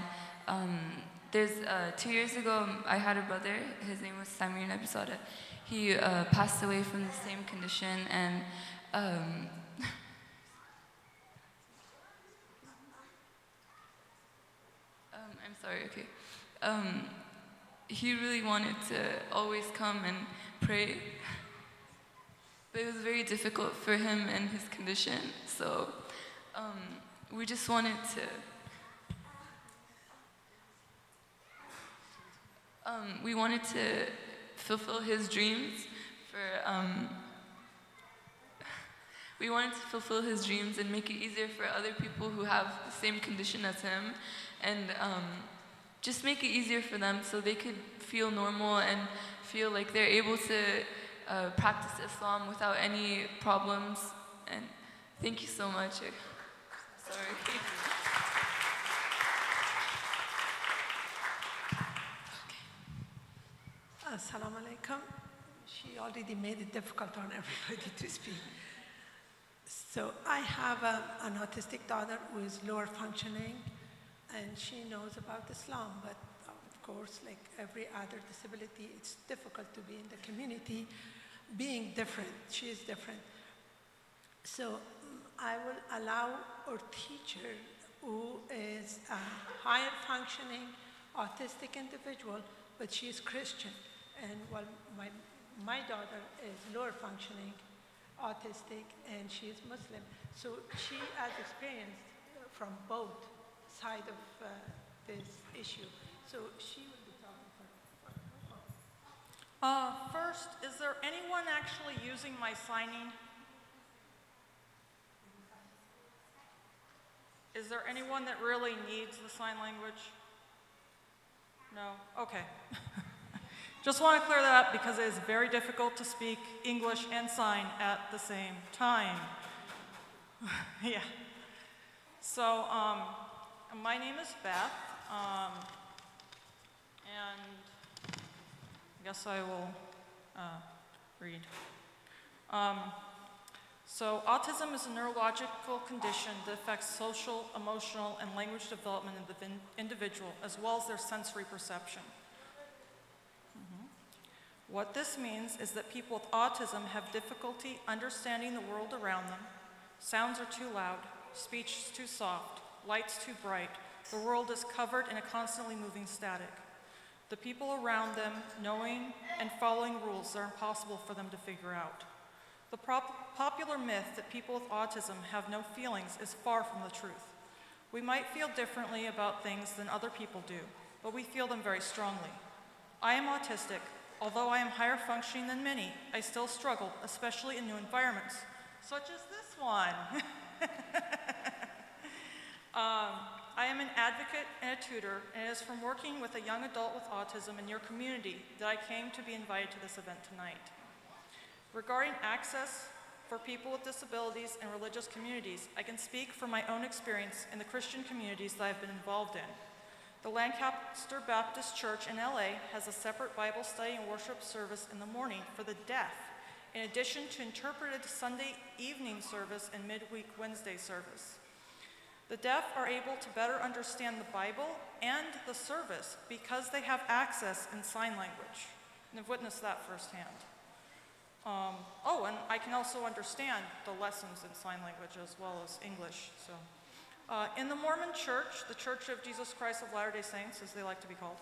there's 2 years ago, I had a brother. His name was Samir Nabisada. He passed away from the same condition, and I'm sorry. Okay. He really wanted to always come and pray, but it was very difficult for him and his condition. So we just wanted to. We wanted to fulfill his dreams we wanted to fulfill his dreams and make it easier for other people who have the same condition as him, and just make it easier for them so they could feel normal and feel like they're able to practice Islam without any problems. And thank you so much. Sorry. Assalamu alaikum. she already made it difficult on everybody to speak. So I have an autistic daughter who is lower functioning, and she knows about Islam, but of course, like every other disability, it's difficult to be in the community, being different. She is different. So I will allow our teacher, who is a higher functioning autistic individual, but she is Christian. And while my daughter is lower functioning autistic, and she is Muslim. So she has experience from both sides of this issue. So she will be talking for First, is there anyone actually using my signing? Is there anyone that really needs the sign language? No? Okay. Just want to clear that up because it is very difficult to speak English and sign at the same time. Yeah. So, my name is Beth, and I guess I will read. So, autism is a neurological condition that affects social, emotional, and language development of the individual, as well as their sensory perception. What this means is that people with autism have difficulty understanding the world around them. Sounds are too loud, speech is too soft, lights too bright. The world is covered in a constantly moving static. The people around them knowing and following rules that are impossible for them to figure out. The popular myth that people with autism have no feelings is far from the truth. We might feel differently about things than other people do, but we feel them very strongly. I am autistic. Although I am higher functioning than many, I still struggle, especially in new environments, such as this one. I am an advocate and a tutor, and it is from working with a young adult with autism in your community that I came to be invited to this event tonight. Regarding access for people with disabilities in religious communities, I can speak from my own experience in the Christian communities that I've been involved in. The Lancaster Baptist Church in LA has a separate Bible study and worship service in the morning for the deaf, in addition to interpreted Sunday evening service and midweek Wednesday service. The deaf are able to better understand the Bible and the service because they have access in sign language. And I've witnessed that firsthand. And I can also understand the lessons in sign language as well as English. So. In the Mormon Church, the Church of Jesus Christ of Latter-day Saints, as they like to be called,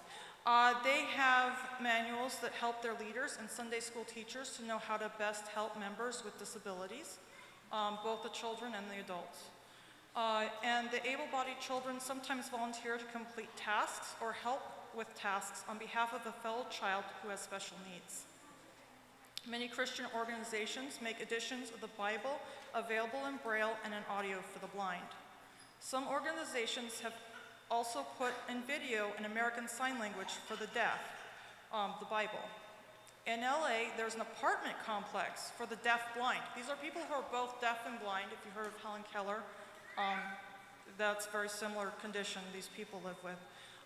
they have manuals that help their leaders and Sunday school teachers to know how to best help members with disabilities, both the children and the adults. And the able-bodied children sometimes volunteer to complete tasks or help with tasks on behalf of a fellow child who has special needs. Many Christian organizations make editions of the Bible available in Braille and in audio for the blind. Some organizations have also put in video in American Sign Language for the deaf, the Bible. In LA, there's an apartment complex for the deaf-blind. These are people who are both deaf and blind. If you've heard of Helen Keller, that's a very similar condition these people live with.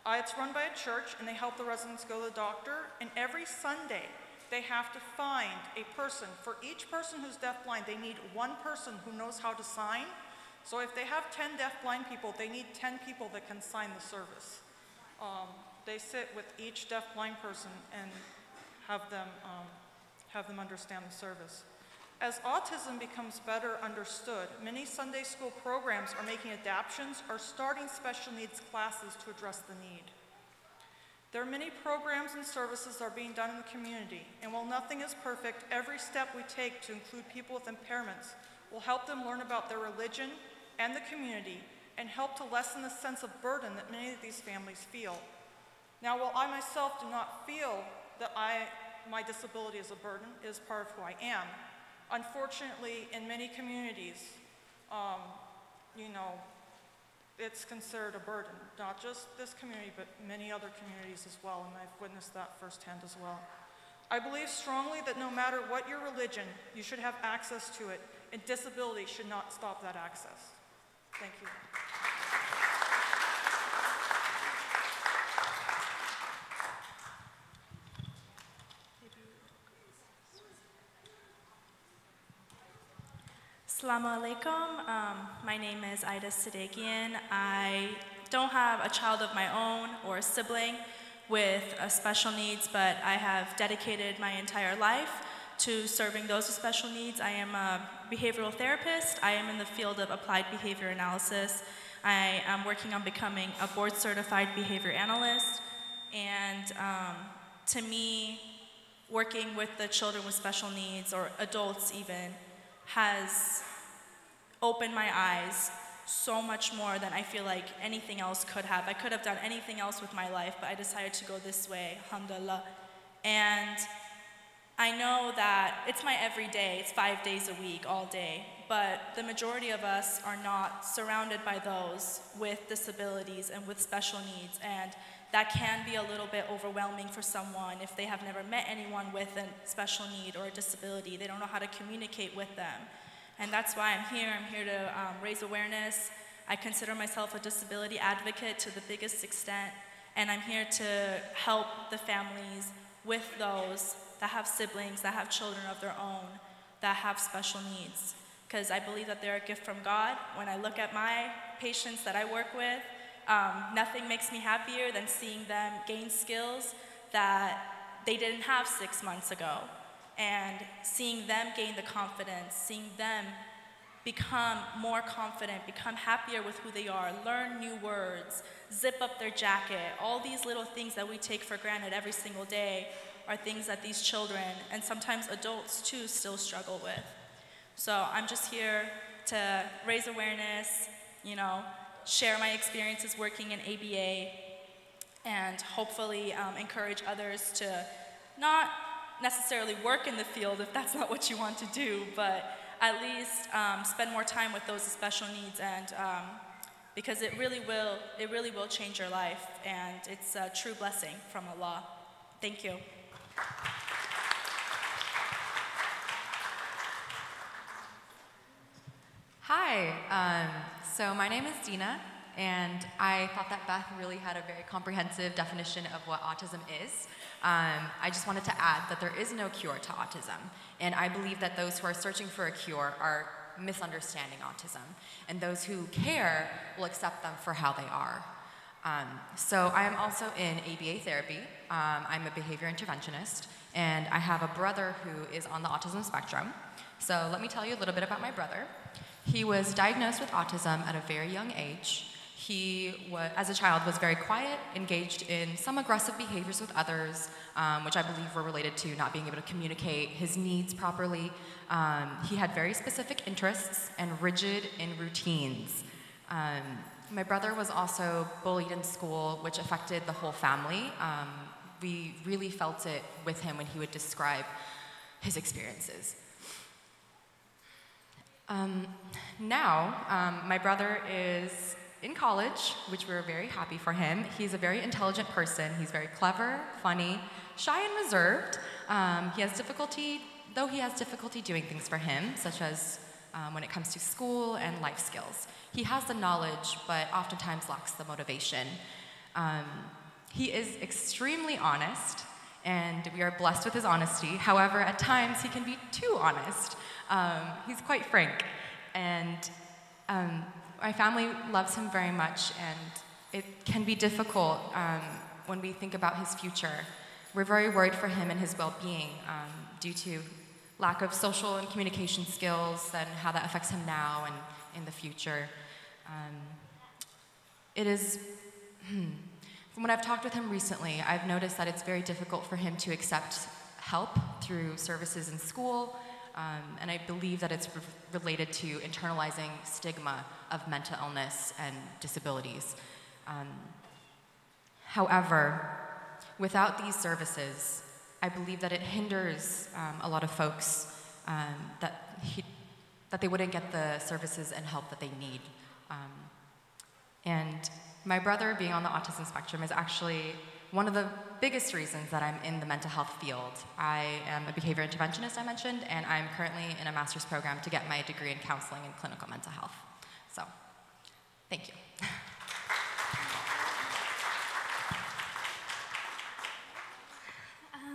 It's run by a church, and they help the residents go to the doctor. And every Sunday, they have to find a person. For each person who's deaf-blind, they need one person who knows how to sign. So if they have 10 deaf-blind people, they need 10 people that can sign the service. They sit with each deaf-blind person and have them understand the service. As autism becomes better understood, many Sunday school programs are making adaptations or starting special needs classes to address the need. There are many programs and services that are being done in the community, and while nothing is perfect, every step we take to include people with impairments will help them learn about their religion and the community and help to lessen the sense of burden that many of these families feel. Now, while I myself do not feel that my disability is a burden, it is part of who I am, unfortunately, in many communities, it's considered a burden. Not just this community, but many other communities as well, and I've witnessed that firsthand as well. I believe strongly that no matter what your religion, you should have access to it, and disability should not stop that access. Thank you. Assalamu alaikum. My name is Ida Sadiqian. I don't have a child of my own or a sibling with special needs, but I have dedicated my entire life to serving those with special needs. I am a behavioral therapist. I am in the field of applied behavior analysis. I am working on becoming a board-certified behavior analyst. And to me, working with the children with special needs, or adults even, has opened my eyes so much more than I feel like anything else could have. I could have done anything else with my life, but I decided to go this way, alhamdulillah. And I know that it's my everyday, it's 5 days a week, all day, but the majority of us are not surrounded by those with disabilities and with special needs, and that can be a little bit overwhelming for someone if they have never met anyone with a special need or a disability. They don't know how to communicate with them. And that's why I'm here. I'm here to raise awareness. I consider myself a disability advocate to the biggest extent, and I'm here to help the families with those that have siblings, that have children of their own, that have special needs. Because I believe that they're a gift from God. When I look at my patients that I work with, nothing makes me happier than seeing them gain skills that they didn't have 6 months ago. And seeing them gain the confidence, seeing them become more confident, become happier with who they are, learn new words, zip up their jacket, all these little things that we take for granted every single day are things that these children, and sometimes adults too, still struggle with. So I'm just here to raise awareness, share my experiences working in ABA, and hopefully encourage others to not necessarily work in the field if that's not what you want to do, but at least spend more time with those with special needs, and because it really will change your life, and it's a true blessing from Allah. Thank you. Hi, so my name is Dina, and I thought that Beth really had a very comprehensive definition of what autism is. I just wanted to add that there is no cure to autism, and I believe that those who are searching for a cure are misunderstanding autism, and those who care will accept them for how they are. So I am also in ABA therapy. I'm a behavior interventionist, and I have a brother who is on the autism spectrum. So let me tell you a little bit about my brother. He was diagnosed with autism at a very young age. He, as a child, was very quiet, engaged in some aggressive behaviors with others, which I believe were related to not being able to communicate his needs properly. He had very specific interests and rigid in routines. My brother was also bullied in school, which affected the whole family. We really felt it with him when he would describe his experiences. Now, my brother is in college, which we're very happy for him. He's a very intelligent person. He's very clever, funny, shy and reserved. He has difficulty doing things for him, such as when it comes to school and life skills. He has the knowledge, but oftentimes lacks the motivation. He is extremely honest, and we are blessed with his honesty. However, at times he can be too honest. He's quite frank, and my family loves him very much, and it can be difficult when we think about his future. We're very worried for him and his well-being due to lack of social and communication skills and how that affects him now and in the future. From when I've talked with him recently, I've noticed that it's very difficult for him to accept help through services in school, and I believe that it's related to internalizing stigma of mental illness and disabilities. However, without these services, I believe that it hinders a lot of folks that they wouldn't get the services and help that they need. And my brother being on the autism spectrum is actually one of the biggest reasons that I'm in the mental health field. I am a behavior interventionist, I mentioned, and I'm currently in a master's program to get my degree in counseling and clinical mental health. So, thank you.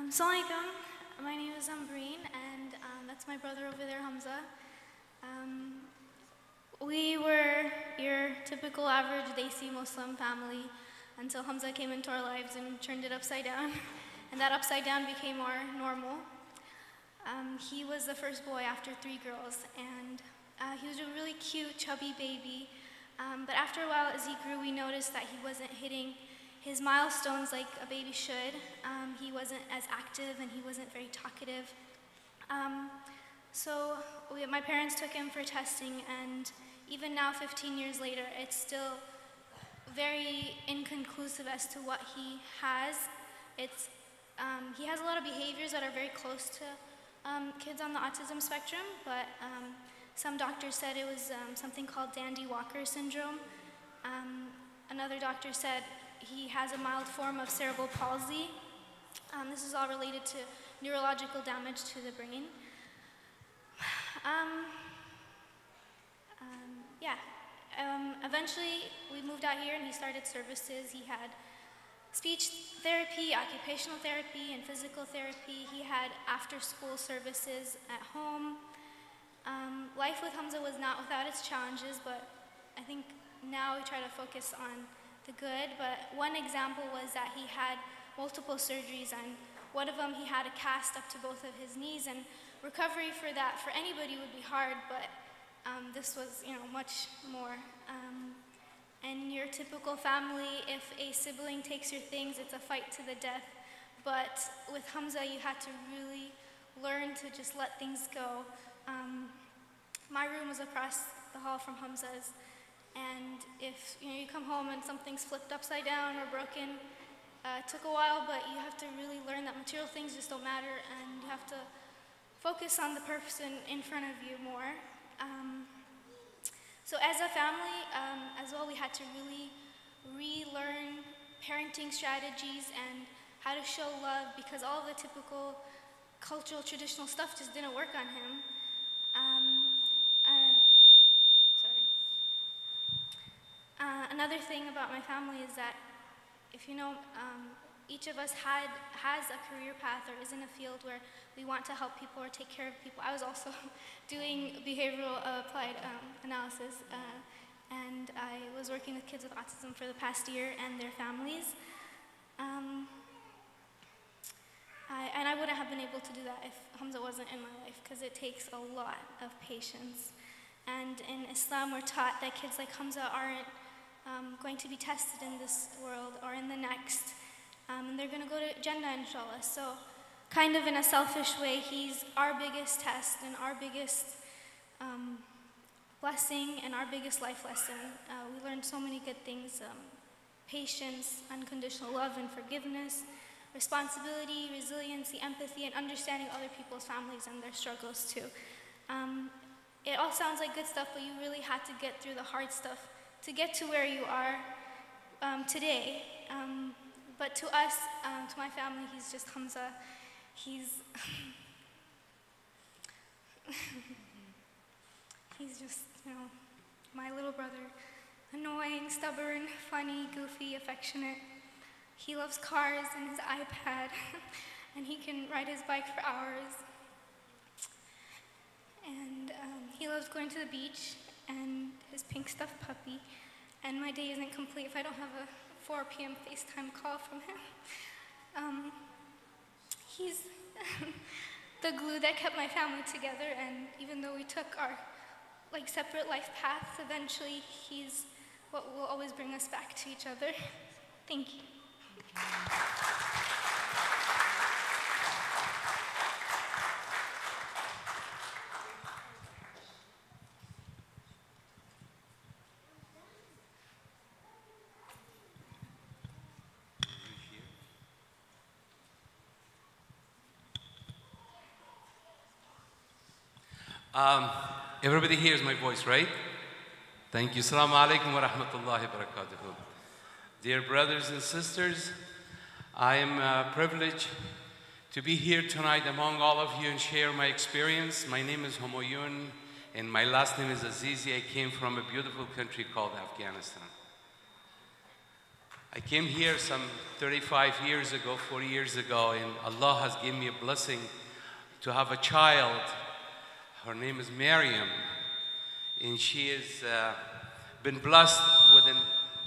Assalamu alaikum. My name is Ambreen, and that's my brother over there, Hamza. We were your typical average Desi Muslim family until Hamza came into our lives and turned it upside down. And that upside down became our normal. He was the first boy after 3 girls, and he was a really cute, chubby baby. But after a while, as he grew, we noticed that he wasn't hitting his milestones like a baby should. He wasn't as active, and he wasn't very talkative. So my parents took him for testing, and even now, 15 years later, it's still very inconclusive as to what he has. He has a lot of behaviors that are very close to kids on the autism spectrum, but some doctors said it was something called Dandy-Walker syndrome. Another doctor said he has a mild form of cerebral palsy. This is all related to neurological damage to the brain. Eventually, we moved out here and he started services. He had speech therapy, occupational therapy, and physical therapy. He had after-school services at home. Life with Hamza was not without its challenges, but I think now we try to focus on the good. But one example was that he had multiple surgeries, and one of them he had a cast up to both of his knees, and recovery for that for anybody would be hard, but this was, much more. And your typical family, if a sibling takes your things, it's a fight to the death. But with Hamza, you had to really learn to just let things go. My room was across the hall from Hamza's, and if you come home and something's flipped upside down or broken, it took a while, but you have to really learn that material things just don't matter, and you have to focus on the person in front of you more. So as a family, as well, we had to really relearn parenting strategies and how to show love, because all the typical cultural, traditional stuff just didn't work on him. Another thing about my family is that if each of us has a career path or is in a field where we want to help people or take care of people. I was also doing behavioral applied analysis, and I was working with kids with autism for the past year and their families. And I wouldn't have been able to do that if Hamza wasn't in my life, because it takes a lot of patience. And in Islam, we're taught that kids like Hamza aren't going to be tested in this world or in the next. And they're going to go to Jannah, inshallah. So kind of in a selfish way, he's our biggest test and our biggest blessing and our biggest life lesson. We learned so many good things: patience, unconditional love and forgiveness, responsibility, resiliency, empathy, and understanding other people's families and their struggles too. It all sounds like good stuff, but you really had to get through the hard stuff to get to where you are today. But to us, to my family, he's just Hamza. He's he's just, my little brother. Annoying, stubborn, funny, goofy, affectionate. He loves cars and his iPad, and he can ride his bike for hours. And he loves going to the beach and his pink stuffed puppy. And my day isn't complete if I don't have a 4 p.m. FaceTime call from him. He's the glue that kept my family together, and even though we took our separate life paths, eventually he's what will always bring us back to each other. Thank you. Everybody hears my voice, right? Thank you. Assalamu alaikum wa rahmatullahi wa barakatuhu. Dear brothers and sisters, I am privileged to be here tonight among all of you and share my experience. My name is Homoyun, and my last name is Azizi. I came from a beautiful country called Afghanistan. I came here some 35 years ago, 40 years ago, and Allah has given me a blessing to have a child. Her name is Maryam, and she has been blessed with a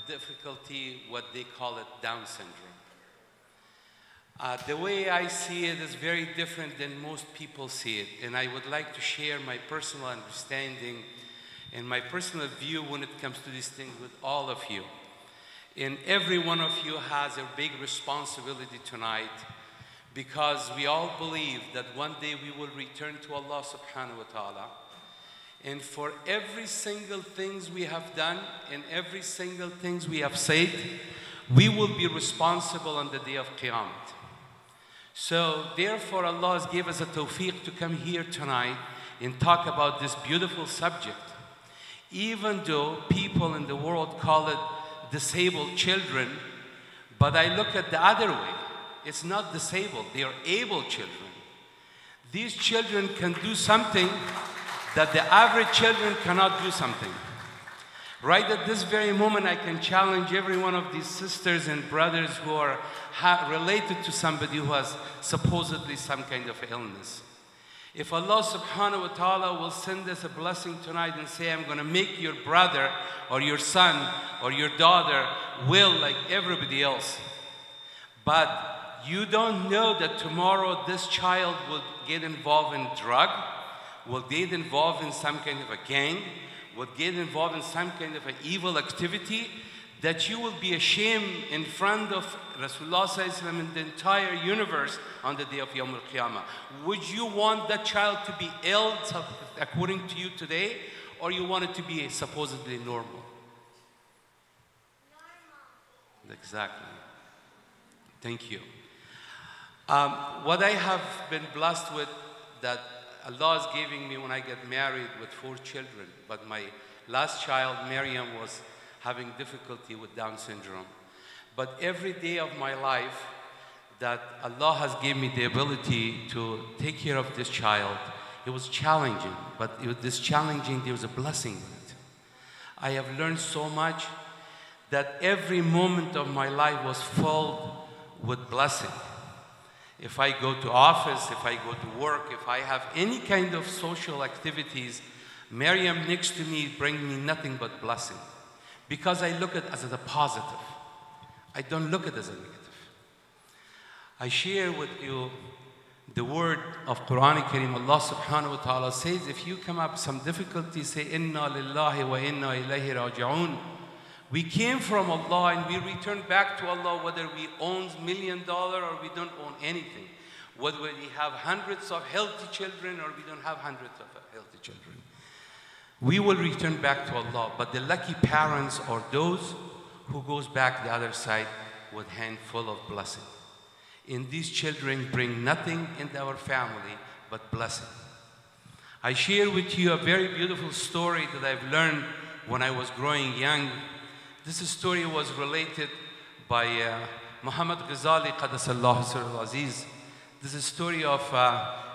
difficulty, what they call it, Down syndrome. The way I see it is very different than most people see it, and I would like to share my personal understanding and my personal view when it comes to these things with all of you. And every one of you has a big responsibility tonight, because we all believe that one day we will return to Allah subhanahu wa ta'ala. And for every single things we have done and every single things we have said, we will be responsible on the day of Qiyamah. So therefore Allah has given us a tawfiq to come here tonight and talk about this beautiful subject. Even though people in the world call it disabled children, but I look at the other way. It's not disabled, they are able children. These children can do something that the average children cannot do something. Right at this very moment, I can challenge every one of these sisters and brothers who are related to somebody who has supposedly some kind of illness. If Allah subhanahu wa ta'ala will send us a blessing tonight and say, I'm going to make your brother or your son or your daughter well like everybody else. But you don't know that tomorrow this child will get involved in drug, will get involved in some kind of a gang, will get involved in some kind of an evil activity, that you will be ashamed in front of Rasulullah sallallahu alaihi wasallam and the entire universe on the day of Yawm al-Qiyamah. Would you want that child to be ill according to you today, or you want it to be supposedly normal? Exactly. Thank you. What I have been blessed with, that Allah is giving me when I get married with 4 children, but my last child, Maryam, was having difficulty with Down syndrome. But every day of my life that Allah has given me the ability to take care of this child, it was challenging, but this challenging, there was a blessing in it. I have learned so much that every moment of my life was filled with blessing. If I go to office, if I go to work, if I have any kind of social activities, Maryam next to me brings me nothing but blessing. Because I look at it as a positive. I don't look at it as a negative. I share with you the word of Quran Kareem. Allah subhanahu wa ta'ala says, if you come up with some difficulty, say, Inna lillahi wa inna ilayhi raji'un. We came from Allah and we return back to Allah, whether we own $1 million or we don't own anything. Whether we have hundreds of healthy children or we don't have hundreds of healthy children. We will return back to Allah. But the lucky parents are those who goes back the other side with hand full of blessing. And these children bring nothing into our family but blessing. I share with you a very beautiful story that I've learned when I was growing young. This story was related by Muhammad Ghazali Qaddasallahu Sirrul Aziz. This is a story of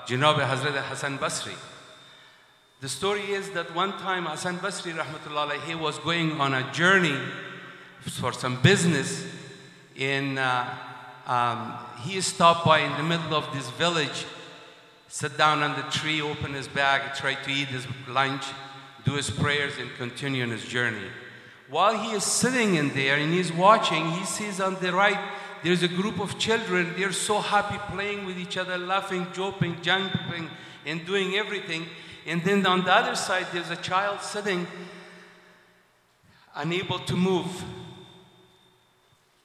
Janab Hazrat Hassan Basri. The story is that one time Hassan Basri rahmatullah alayhi was going on a journey for some business, and he stopped by in the middle of this village, sat down on the tree, opened his bag, tried to eat his lunch, do his prayers, and continue on his journey. While he is sitting in there and he's watching, he sees on the right, there's a group of children. They're so happy playing with each other, laughing, joking, jumping, and doing everything. And then on the other side, there's a child sitting, unable to move,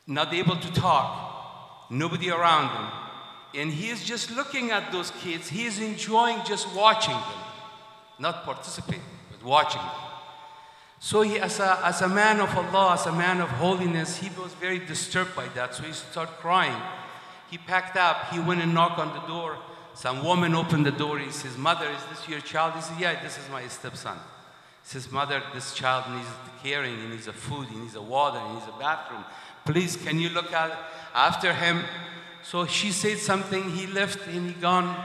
not able to talk, nobody around him. And he is just looking at those kids. He is enjoying just watching them, not participating, but watching them. So he, as a man of Allah, as a man of holiness, he was very disturbed by that. So he started crying. He packed up. He went and knocked on the door. Some woman opened the door. He says, "Mother, is this your child?" He said, "Yeah, this is my stepson." He says, "Mother, this child needs caring. He needs a food. He needs a water. He needs a bathroom. Please, can you look after him?" So she said something. He left and he gone.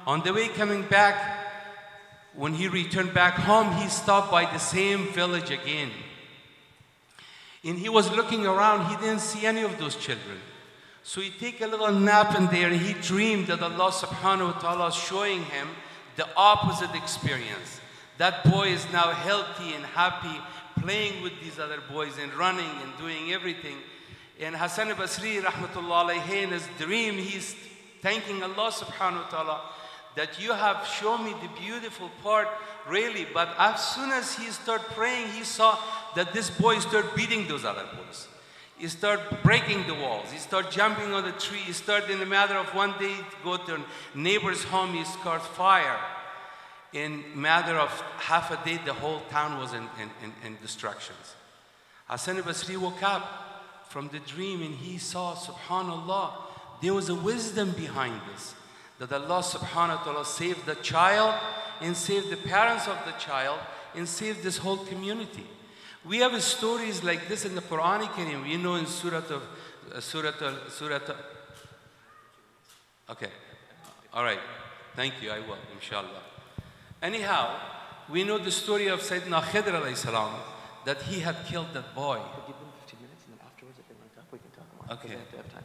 On the way coming back, when he returned back home, he stopped by the same village again. And he was looking around. He didn't see any of those children. So he take a little nap in there, and he dreamed that Allah subhanahu wa ta'ala is showing him the opposite experience. That boy is now healthy and happy, playing with these other boys and running and doing everything. And Hassan Basri, rahmatullah alayhi, in his dream, he's thanking Allah subhanahu wa ta'ala that you have shown me the beautiful part, really. But as soon as he started praying, he saw that this boy started beating those other boys. He started breaking the walls. He started jumping on the tree. He started, in a matter of one day, to go to a neighbor's home. He started fire. In a matter of half a day, the whole town was in destructions. Hassan Basri woke up from the dream and he saw, subhanallah, there was a wisdom behind this. That Allah subhanahu wa ta'ala saved the child and saved the parents of the child and saved this whole community. We have stories like this in the Quran Kareem. We know in okay, all right, thank you, I will, inshallah. Anyhow, we know the story of Sayyidina Khidr alayhi salam, that he had killed that boy. We'll give them 15 minutes and then afterwards if they want to talk, we can talk more. Okay. They have to have time.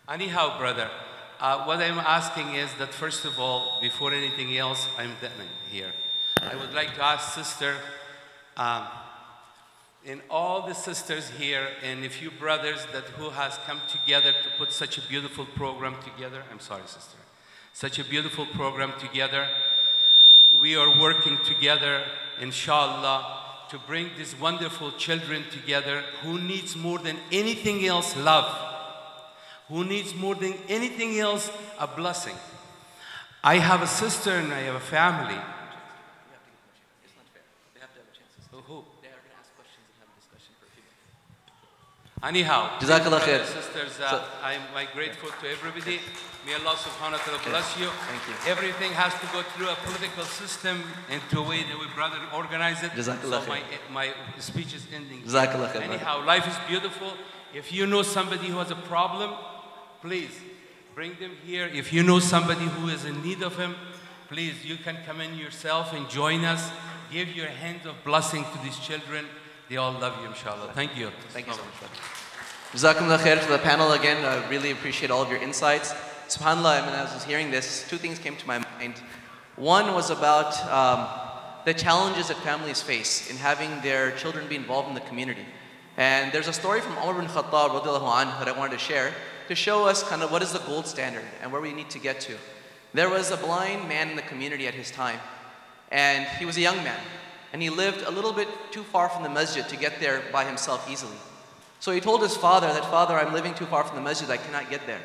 Anyhow, brother, what I'm asking is that first of all, before anything else, I'm here. I would like to ask sister, and all the sisters here, and a few brothers that who has come together to put such a beautiful program together. I'm sorry, sister. Such a beautiful program together. We are working together, inshallah, to bring these wonderful children together who needs more than anything else love. Who needs more than anything else a blessing. I have a sister and I have a family. It's not fair. They have to have a chance to speak. Who? They are going to ask questions and have a discussion for a few minutes. Anyhow, Jazakallah khair. sisters, I'm grateful to everybody. May Allah subhanahu wa ta'ala bless you. Thank you. Everything has to go through a political system and to a way that we brother organize it. Jazakallah So khair. my speech is ending. Jazakallah khair. Anyhow, life is beautiful. If you know somebody who has a problem, please bring them here. If you know somebody who is in need of him, please, you can come in yourself and join us. Give your hand of blessing to these children. They all love you, inshallah. Thank you. Thank you so much, brother. Jazakumullah khair to the panel again. I really appreciate all of your insights. SubhanAllah, I mean, as I was hearing this, two things came to my mind. One was about the challenges that families face in having their children be involved in the community. And there's a story from Umar bin Khattab radiallahu anhu that I wanted to share to show us kind of what is the gold standard and where we need to get to. There was a blind man in the community at his time, and he was a young man, and he lived a little bit too far from the masjid to get there by himself easily. So he told his father that, "Father, I'm living too far from the masjid, I cannot get there."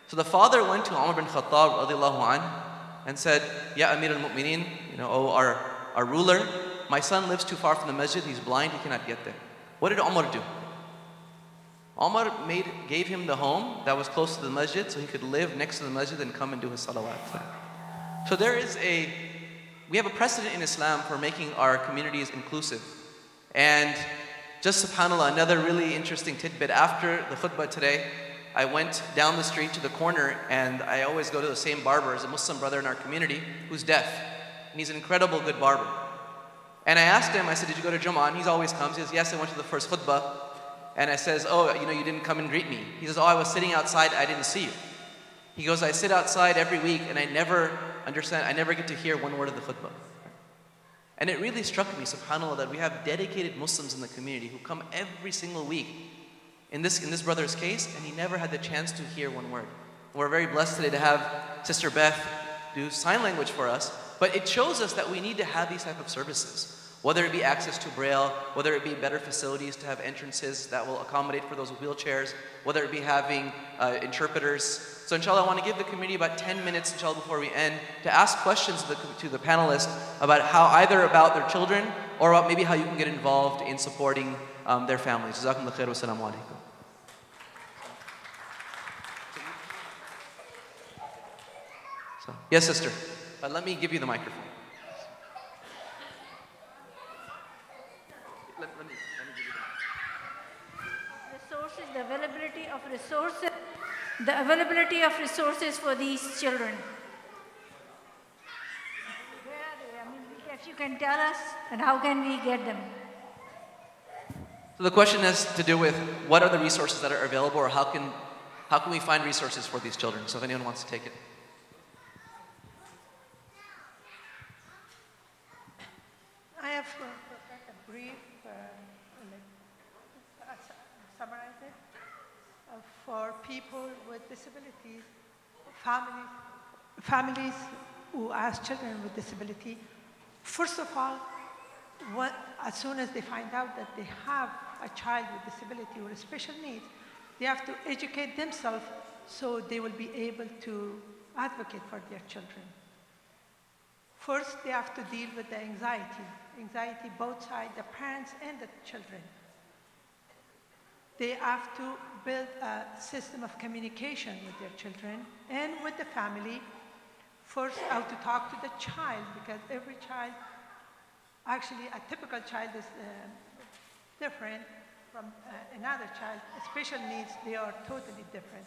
So the father went to Umar bin Khattab radiallahu anhu and said, "Ya Amir al-Mu'mineen, oh our ruler, my son lives too far from the masjid, he's blind, he cannot get there." What did Umar do? Umar gave him the home that was close to the masjid so he could live next to the masjid and come and do his salawat. So we have a precedent in Islam for making our communities inclusive. And just subhanAllah, another really interesting tidbit. After the khutbah today, I went down the street to the corner, and I always go to the same barber. There's a Muslim brother in our community who's deaf, and he's an incredible good barber. And I asked him, I said, "Did you go to Jummah?" And he always comes. He says, "Yes, I went to the first khutbah." And I says, "Oh, you didn't come and greet me." He says, "Oh, I was sitting outside, I didn't see you." He goes, "I sit outside every week and I never get to hear one word of the khutbah." And it really struck me, subhanAllah, that we have dedicated Muslims in the community who come every single week. In this brother's case, and he never had the chance to hear one word. We're very blessed today to have Sister Beth do sign language for us, but it shows us that we need to have these type of services. Whether it be access to Braille, whether it be better facilities to have entrances that will accommodate for those with wheelchairs, whether it be having interpreters. So inshallah, I want to give the community about 10 minutes, inshallah, before we end, to ask questions to the panelists about either about their children or about maybe how you can get involved in supporting their families. Jazakumullah khair wa salamu alaikum. So, yes, sister. Let me give you the microphone. Let me give you the resources, the availability of resources for these children. Where are they? I mean, if you can tell us, and how can we get them? So the question has to do with what are the resources that are available, or how can we find resources for these children? So if anyone wants to take it. for people with disabilities, families who ask children with disability. First of all, as soon as they find out that they have a child with disability or special needs, they have to educate themselves so they will be able to advocate for their children. First, they have to deal with the anxiety. Anxiety, both sides, the parents and the children. They have to build a system of communication with their children and with the family. First, how to talk to the child, because every child, actually a typical child is different from another child. Special needs, they are totally different.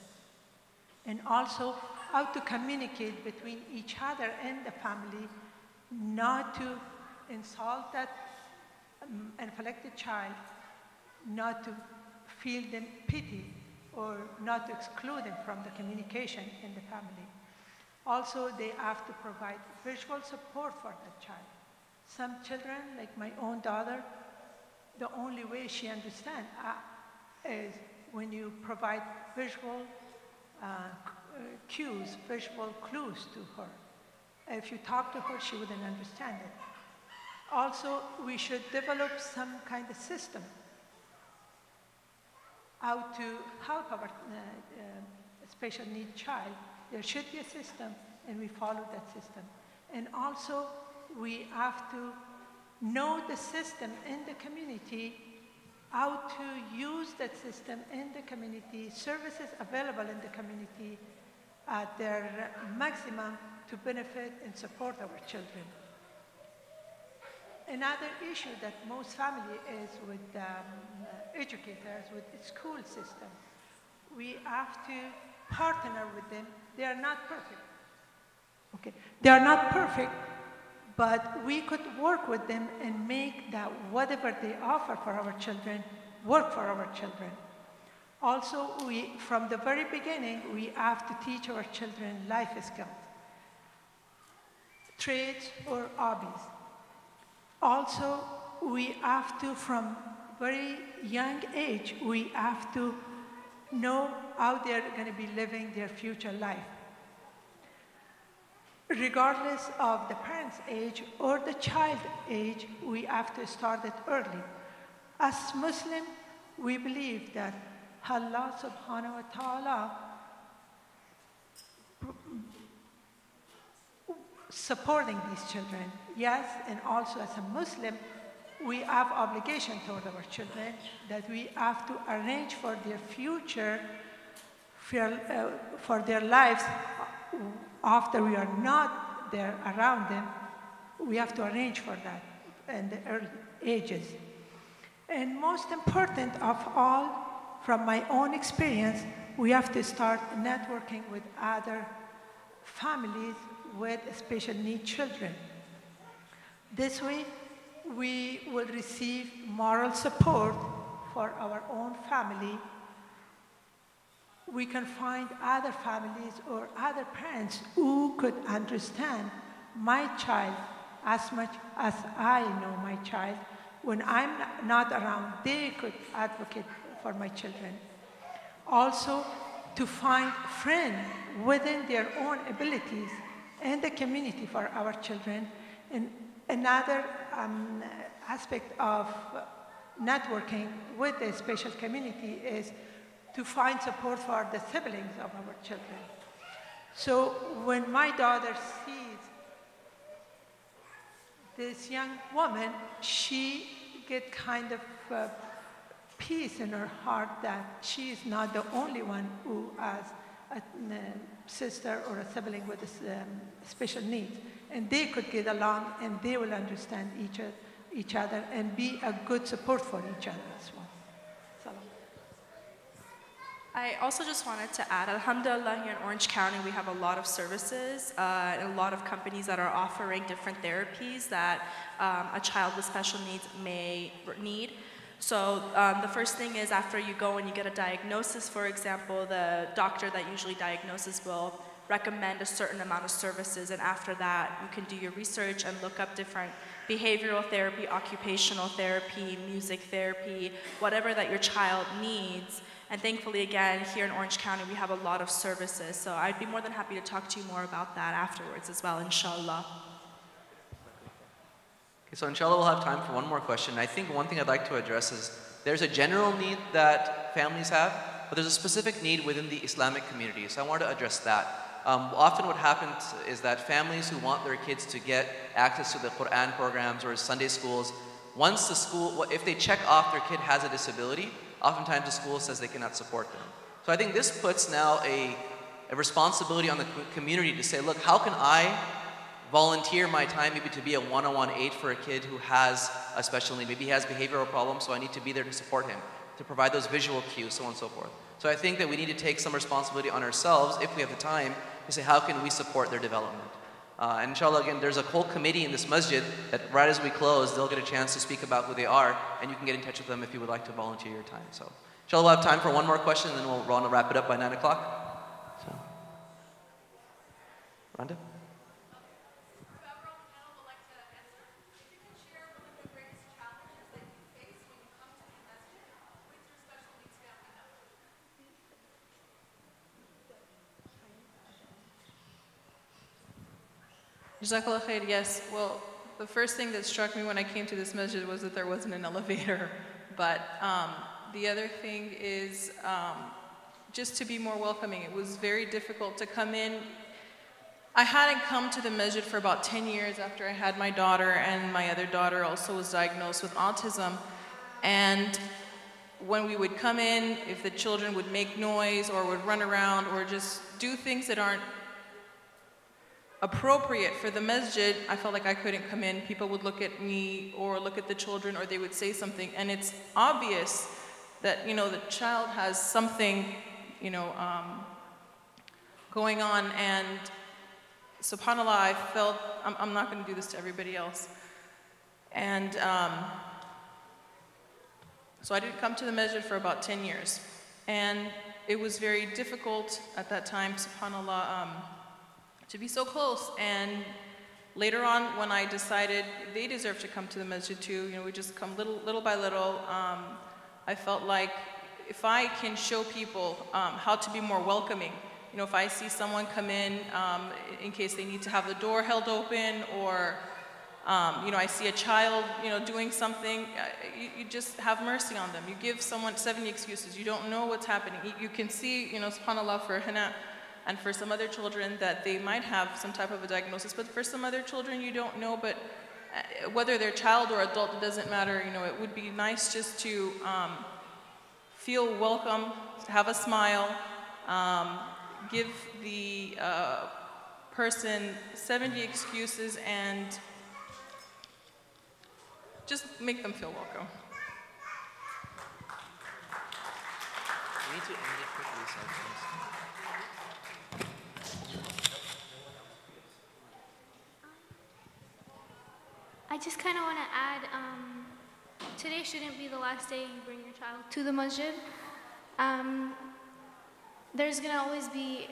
And also, how to communicate between each other and the family, not to insult that afflicted child, not to feel them pity, or not to exclude them from the communication in the family. Also, they have to provide visual support for that child. Some children, like my own daughter, the only way she understands is when you provide visual cues, visual clues to her. If you talk to her, she wouldn't understand it. Also, we should develop some kind of system how to help our special need child. There should be a system, and we follow that system. And also, we have to know the system in the community, how to use that system in the community, services available in the community at their maximum to benefit and support our children. Another issue that most family is with educators, with the school system. We have to partner with them. They are not perfect. Okay, they are not perfect, but we could work with them and make that whatever they offer for our children work for our children. Also, from the very beginning, we have to teach our children life skills, trades or hobbies. Also, we have to, from very young age, we have to know how they're going to be living their future life. Regardless of the parent's age or the child's age, we have to start it early. As Muslim, we believe that Allah subhanahu wa ta'ala supporting these children. Yes, and also as a Muslim, we have obligation toward our children that we have to arrange for their future, for their lives after we are not there around them. We have to arrange for that in the early ages. And most important of all, from my own experience, we have to start networking with other families with special needs children. This way, we will receive moral support for our own family. We can find other families or other parents who could understand my child as much as I know my child. When I'm not around, they could advocate for my children. Also, to find friends within their own abilities and the community for our children. And another aspect of networking with the special community is to find support for the siblings of our children. So when my daughter sees this young woman, she gets kind of peace in her heart that she is not the only one who has a sister or a sibling with special needs. And they could get along and they will understand each other and be a good support for each other as well. Salam. I also just wanted to add, alhamdulillah, here in Orange County, we have a lot of services and a lot of companies that are offering different therapies that a child with special needs may need. So the first thing is after you go and you get a diagnosis, for example, the doctor that usually diagnoses will recommend a certain amount of services, and after that you can do your research and look up different behavioral therapy, occupational therapy, music therapy, whatever that your child needs. And thankfully, again, here in Orange County, we have a lot of services. So I'd be more than happy to talk to you more about that afterwards as well, inshallah. Okay, so inshallah we'll have time for one more question. I think one thing I'd like to address is there's a general need that families have, but there's a specific need within the Islamic community. So I wanted to address that. Often what happens is that families who want their kids to get access to the Quran programs or Sunday schools, once the school, if they check off their kid has a disability, oftentimes the school says they cannot support them. So I think this puts now a responsibility on the community to say, look, how can I volunteer my time maybe to be a one-on-one aid for a kid who has a special need. Maybe he has behavioral problems, so I need to be there to support him, to provide those visual cues, so on and so forth. So I think that we need to take some responsibility on ourselves, if we have the time, to say how can we support their development. And inshallah, again, there's a whole committee in this masjid that right as we close, they'll get a chance to speak about who they are, and you can get in touch with them if you would like to volunteer your time. So inshallah, we'll have time for one more question, and then we'll want to wrap it up by 9 o'clock. So, Rhonda? Jazakallah khair, yes. Well, the first thing that struck me when I came to this masjid was that there wasn't an elevator. But the other thing is just to be more welcoming. It was very difficult to come in. I hadn't come to the masjid for about 10 years after I had my daughter, and my other daughter also was diagnosed with autism. And when we would come in, if the children would make noise or would run around or just do things that aren't appropriate for the masjid, I felt like I couldn't come in. People would look at me or look at the children, or they would say something, and it's obvious that, you know, the child has something, you know, going on. And subhanAllah, I felt I'm not going to do this to everybody else. And so I didn't come to the masjid for about 10 years, and it was very difficult at that time, subhanAllah, to be so close. And later on, when I decided they deserve to come to the masjid too, you know, we just come little by little, I felt like if I can show people how to be more welcoming, you know, if I see someone come in case they need to have the door held open, or you know, I see a child, you know, doing something, you just have mercy on them. You give someone 70 excuses. You don't know what's happening. You can see, you know, subhanAllah, for Hana and for some other children that they might have some type of a diagnosis, but for some other children you don't know. But whether they're child or adult, it doesn't matter. You know, it would be nice just to feel welcome, have a smile, give the person 70 excuses, and just make them feel welcome. We need to end it quickly, so I just kind of want to add, today shouldn't be the last day you bring your child to the masjid. There's going to always be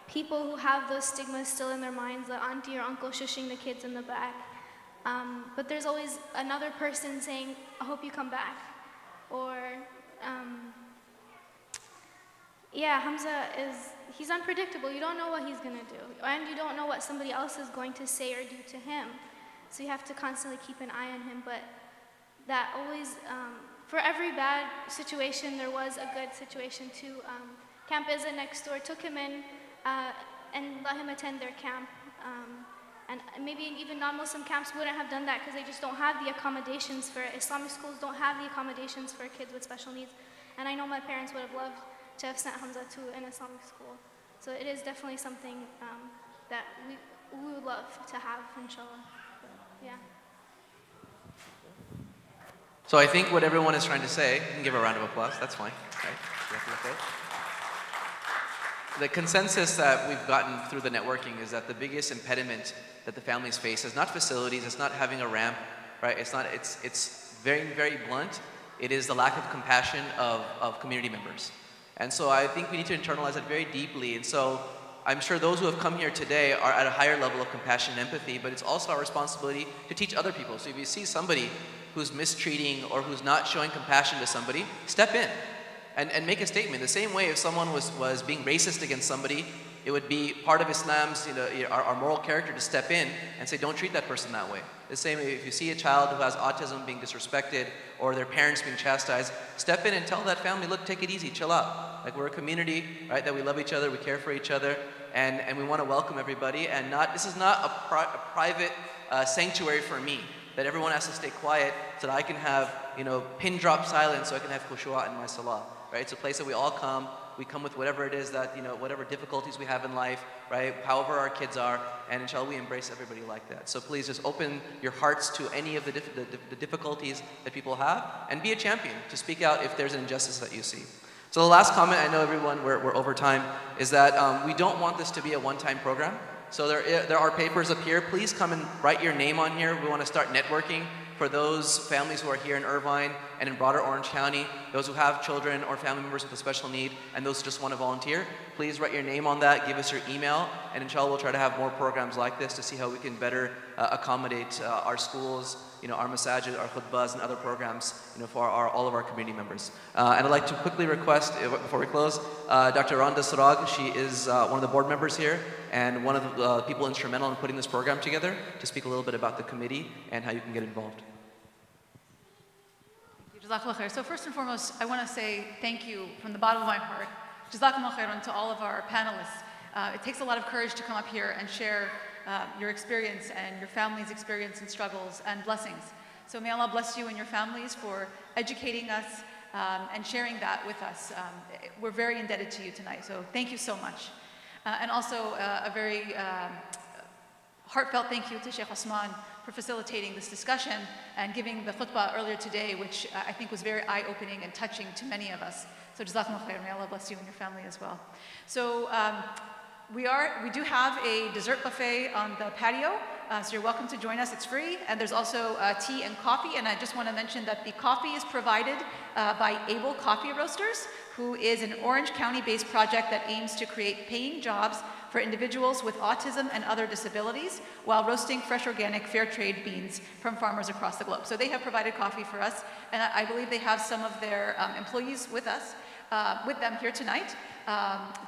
people who have those stigmas still in their minds, the auntie or uncle shushing the kids in the back. But there's always another person saying, I hope you come back. Or, yeah, Hamza he's unpredictable. You don't know what he's going to do. And you don't know what somebody else is going to say or do to him. So you have to constantly keep an eye on him. But that always, for every bad situation, there was a good situation too. Camp Izzah next door took him in and let him attend their camp. And maybe even non-Muslim camps wouldn't have done that because they just don't have the accommodations for it. Islamic schools don't have the accommodations for kids with special needs. And I know my parents would have loved to have sent Hamza to an Islamic school. So it is definitely something that we would love to have, inshallah. Yeah. So I think what everyone is trying to say, you can give a round of applause, that's fine. Right? The consensus that we've gotten through the networking is that the biggest impediment that the families face is not facilities, it's not having a ramp, right? It's very, very blunt. It is the lack of compassion of community members. And so I think we need to internalize it very deeply. And so I'm sure those who have come here today are at a higher level of compassion and empathy, but it's also our responsibility to teach other people. So if you see somebody who's mistreating or who's not showing compassion to somebody, step in and make a statement. The same way if someone was being racist against somebody, it would be part of Islam's, our moral character to step in and say, don't treat that person that way. The same way if you see a child who has autism being disrespected or their parents being chastised, step in and tell that family, look, take it easy, chill out. Like we're a community, right, that we love each other, we care for each other, and we want to welcome everybody. And this is not a private sanctuary for me, that everyone has to stay quiet so that I can have, pin drop silence so I can have khushu'ah in my salah. Right? It's a place that we all come. We come with whatever it is that, whatever difficulties we have in life, right? However our kids are, and inshallah we embrace everybody like that. So please just open your hearts to any of the difficulties that people have, and be a champion to speak out if there's an injustice that you see. So the last comment, I know everyone, we're over time, is that we don't want this to be a one-time program. So there are papers up here. Please come and write your name on here. We want to start networking for those families who are here in Irvine and in broader Orange County, those who have children or family members with a special need, and those who just want to volunteer. Please write your name on that, give us your email, and inshallah we'll try to have more programs like this to see how we can better accommodate our schools, our masajid, our khutbahs, and other programs, for all of our community members. And I'd like to quickly request, before we close, Dr. Randa Sarag. She is one of the board members here and one of the people instrumental in putting this program together, to speak a little bit about the committee and how you can get involved. Jazakallah khair. So first and foremost, I want to say thank you from the bottom of my heart. Jazakallah khairan to all of our panelists. It takes a lot of courage to come up here and share your experience and your family's experience and struggles and blessings. So may Allah bless you and your families for educating us and sharing that with us. We're very indebted to you tonight, so thank you so much. And also a very heartfelt thank you to Sheikh Osman for facilitating this discussion and giving the khutbah earlier today, which I think was very eye-opening and touching to many of us. So Jazakumullah khair, may Allah bless you and your family as well. So we do have a dessert buffet on the patio, so you're welcome to join us. It's free, and there's also tea and coffee. And I just want to mention that the coffee is provided by Able Coffee Roasters, who is an Orange County-based project that aims to create paying jobs for individuals with autism and other disabilities while roasting fresh, organic, fair trade beans from farmers across the globe. So they have provided coffee for us, and I believe they have some of their employees with them here tonight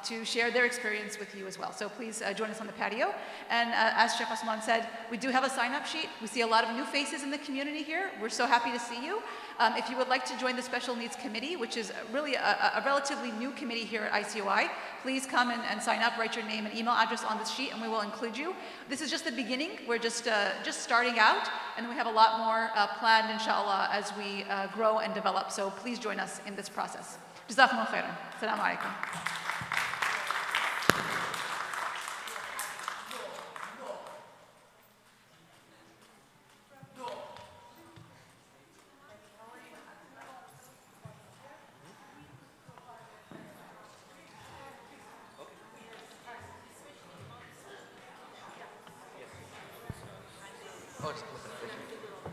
to share their experience with you as well. So please join us on the patio. And as Sheikh Osman said, we do have a sign-up sheet. We see a lot of new faces in the community here. We're so happy to see you. If you would like to join the Special Needs Committee, which is really a relatively new committee here at ICOI, please come and sign up, write your name and email address on this sheet, and we will include you. This is just the beginning. We're just starting out, and then we have a lot more planned, inshallah, as we grow and develop. So please join us in this process. Jazakumullah khairan. Assalamu alaikum.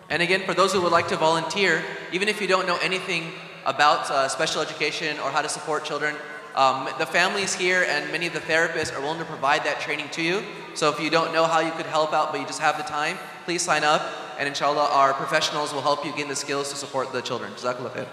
And again, for those who would like to volunteer, even if you don't know anything about special education or how to support children, the families here and many of the therapists are willing to provide that training to you. So if you don't know how you could help out but you just have the time, please sign up, and inshallah our professionals will help you gain the skills to support the children. Jazakallah khair.